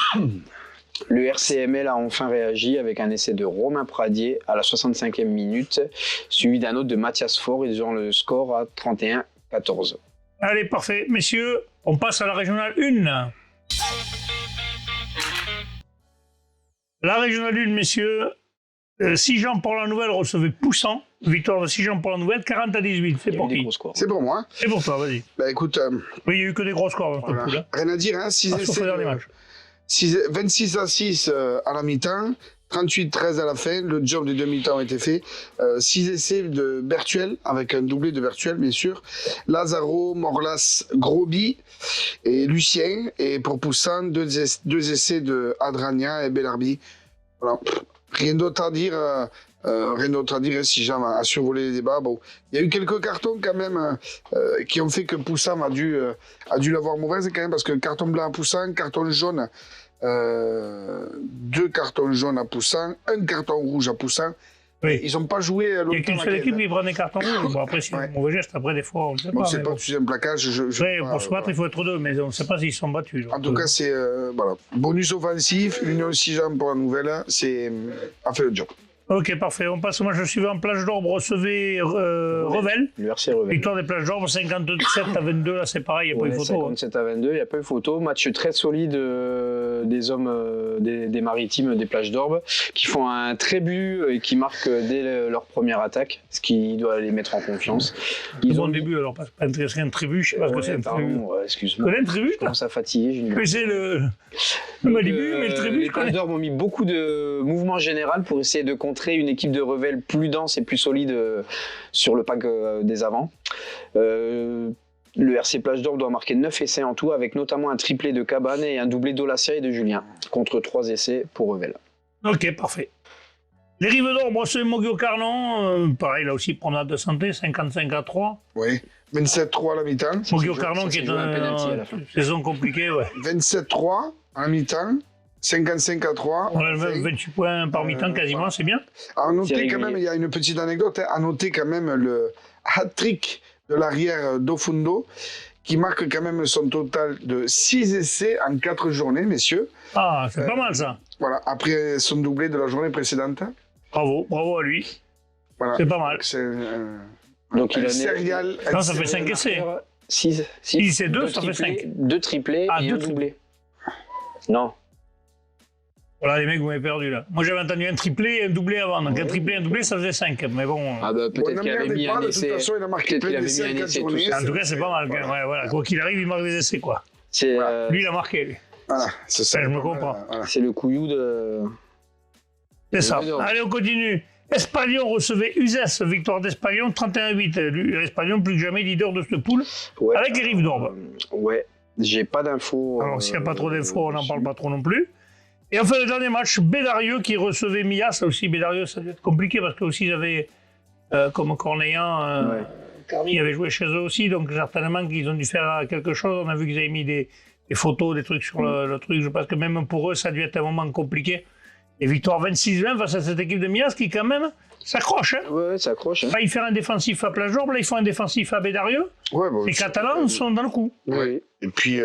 Le RCML a enfin réagi avec un essai de Romain Pradier à la 65e minute, suivi d'un autre de Mathias Faure, réduisant le score à 31-14. Allez, parfait. Messieurs, on passe à la régionale 1. La régionale 1, messieurs. Sijan pour la Nouvelle recevait Poussant. Victoire de Sijan pour la Nouvelle, 40-18. C'est pour qui? C'est pour moi. C'est pour toi, vas-y. Bah écoute, Oui, il n'y a eu que des gros scores dans cette voilà. poule. Hein. Rien à dire, hein, 6 Sauf le dernier match. 26-6 à la mi-temps, 38-13 à la fin, le job des demi-temps a été fait. 6 essais de Bertuel, avec un doublé de Bertuel, bien sûr. Lazaro, Morlas, Groby et Lucien. Et pour Poussant, deux essais de Adrania et Bellarbi. Voilà. Rien d'autre à dire. Si Jean a survolé les débats. Bon, il y a eu quelques cartons quand même qui ont fait que Poussant a dû l'avoir mauvaise quand même, parce que carton blanc à Poussant, carton jaune, 2 cartons jaunes à Poussant, 1 carton rouge à Poussant. Oui. Ils n'ont pas joué Il n'y a longtemps. qu'une seule équipe qui prend des cartons rouges. Bon, après, c'est un mauvais geste. Après, des fois, on ne sait Bon, pas. c'est mais pas bon. tu sais, un plaquage. Après, pour se battre, il faut être deux, mais on ne sait pas s'ils sont battus. En tout cas, c'est voilà. Bonus offensif, Union Sijan pour la Nouvelle, c'est a fait le job. Ok, parfait. On passe au match suivant. Plage d'Orbe recevait Revel. Le RC Revel. Victoire des Plages d'Orbe, 57-22. Là, c'est pareil, il n'y a pas eu photo. 57-22, il n'y a pas eu photo. Match très solide des hommes des maritimes des Plages d'Orbe qui font un trébu et qui marquent dès leur première attaque, ce qui doit les mettre en confiance. Ils ont début, alors, pas un tribu, je sais pas ce que c'est un tribu. Excuse-moi. Tu connais un tribu? Je commence à fatiguer, Junior. Mais c'est le Malibu, mais le tribu, les je connais. Plages d'Orbe ont mis beaucoup de mouvements généraux pour essayer de contrer une équipe de Revel plus dense et plus solide sur le pack des avants. Le RC Plage d'Orbe doit marquer 9 essais en tout, avec notamment un triplé de Cabane et un doublé d'Olassia et de Julien, contre 3 essais pour Revel. Ok, parfait. Les Rives d'Orbe recevait Moguio-Carnon. Pareil, là aussi, promenade de santé, 55-3. Oui. 27-3 à la mi-temps. Moguio-Carnon qui est un penalty à la fin. une saison compliquée, ouais. 27-3 à la mi-temps. 55-3. On a le même 28 points par mi-temps quasiment, c'est bien. À noter C'est quand même, régulier. il y a une petite anecdote, hein, à noter quand même le hat-trick de l'arrière Dofundo, qui marque quand même son total de 6 essais en 4 journées, messieurs. Ah, c'est pas mal ça. Voilà, après son doublé de la journée précédente. Bravo à lui. Voilà. C'est pas mal. C'est Donc il un a serial. Non, ça fait 5 essais. 6. Si c'est 2, ça fait 5. 2 triplés Ah, et deux un doublé. Non. Voilà, les mecs, vous m'avez perdu là. Moi, j'avais entendu un triplé et un doublé avant. Donc, un triplé et un doublé, ça faisait 5. Mais bon. Ah bah peut-être qu'il avait mis un de toute essai. façon, il a marqué Peut-être qu'il plein avait d'essais mis en un 4 essai tout journées. seul. En tout cas, c'est pas mal. Ouais, voilà. Quoi qu'il arrive, il marque des essais, quoi. C'est Lui, il a marqué, lui. Voilà, c'est ça. Ça, je me comprends. Voilà. c'est le couillou de. C'est ça. Oui, non. Allez, on continue. Espalion recevait Uzès, victoire d'Espalion, 31-8. Espalion, plus que jamais leader de cette poule, Ouais. avec les Rives d'Orbe. Ouais. J'ai pas d'infos. Alors, s'il n'y a pas trop d'infos, on n'en parle pas trop non plus. Et enfin, le dernier match, Bédarieux qui recevait Mias. Là aussi, Bédarieux, ça devait être compliqué parce que aussi, ils avaient, comme Cornéan, Ouais. Carmi avait joué chez eux aussi, donc certainement qu'ils ont dû faire quelque chose. On a vu qu'ils avaient mis des photos, des trucs sur le truc. Je pense que même pour eux, ça a dû être un moment compliqué. Et victoire 26-20 face à cette équipe de Mias qui, quand même, s'accroche. Hein. Ouais, ça accroche. Hein. Là, ils font un défensif à Plage d'Orbe, là, ils font un défensif à Bédarieux. Ouais, bon, Les Catalans sont dans le coup, Oui. Et puis,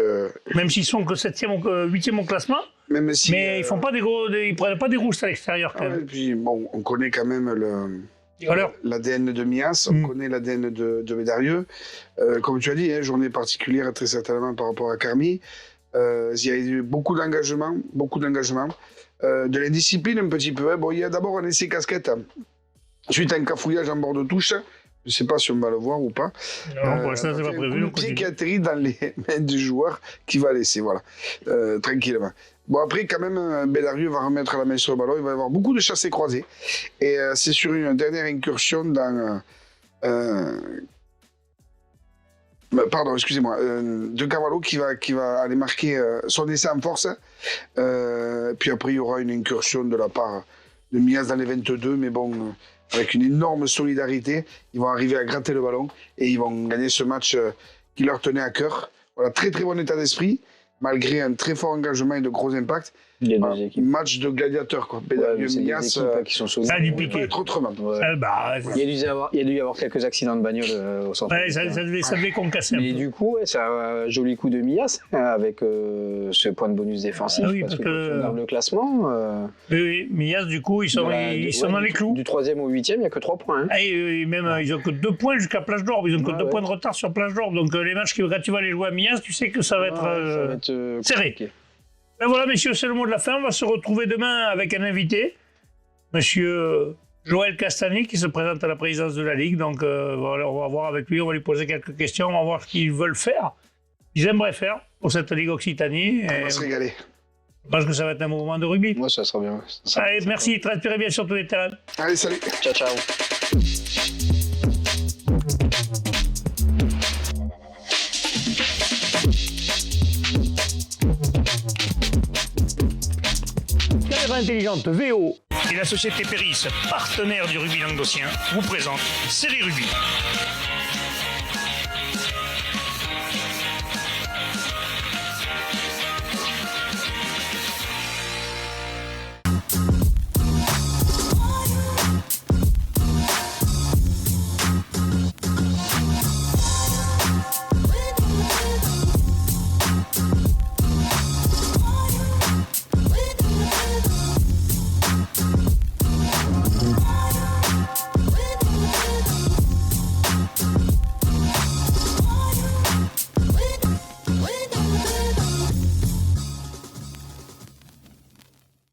même s'ils sont que 7e ou 8e au classement. même si. Mais ils font pas ils prennent pas des roustes à l'extérieur quand Ah ouais, même. et puis, bon, on connaît quand même Alors, l'ADN de Mias, on connaît l'ADN de Bédarieux. Comme tu as dit, hein, journée particulière très certainement par rapport à Carmi. Il y a eu beaucoup d'engagement. De l'indiscipline un petit peu. Hein. Bon, il y a d'abord un essai casquette suite à un cafouillage en bord de touche. Je ne sais pas si on va le voir ou pas. non, pour l'instant, c'est pas prévu. Un pied qui atterrit dans les mains du joueur qui va laisser, voilà, tranquillement. Bon, après, quand même, Bédarieux va remettre la main sur le ballon. Il va y avoir beaucoup de chassés croisés. Et c'est sur une dernière incursion dans. Pardon, excusez-moi. De Cavallo qui va aller marquer son essai en force. Puis après, il y aura une incursion de la part de Mias dans les 22. Mais bon, avec une énorme solidarité, ils vont arriver à gratter le ballon et ils vont gagner ce match qui leur tenait à cœur. Voilà, très très bon état d'esprit, malgré un très fort engagement et de gros impacts. Il y a Voilà, deux équipes. match de gladiateurs, quoi. Ouais, Bédarieux, c'est des Mias, équipes qui sont solides. ça a dû peut piquer. être autrement. Ouais. C'est- Il y a dû y avoir quelques accidents de bagnole au centre. ouais, ça devait concasser un Mais peu. du coup, ouais, c'est un joli coup de Mias avec ce point de bonus défensif. Ah oui, parce parce que que- quand on regarde le classement, Oui, Mias, du coup, ils sont dans les clous. Du 3e au 8e, il n'y a que 3 points. Hein. Et même, ils ont que 2 points jusqu'à Plage d'Orbe. Ils ont que Ouais, 2 ouais. points de retard sur Plage d'Orbe. Donc, les matchs, quand tu vas les jouer à Mias, tu sais que ça va être, Ça va être serré. compliqué. Ben voilà, messieurs, c'est le mot de la fin. On va se retrouver demain avec un invité, monsieur Joël Castagny, qui se présente à la présidence de la Ligue. Donc, voilà, on va voir avec lui, on va lui poser quelques questions, on va voir ce qu'ils veulent faire, ils aimeraient faire pour cette Ligue Occitanie. On Et va se régaler. je pense que ça va être un mouvement de rugby. Moi, ça sera bien. Allez, merci, transpirez bien sur tous les terrains. Allez, salut. Ciao, ciao. Caméra intelligente VO. Et la société Péris, partenaire du rugby languedocien, vous présente Série Rugby.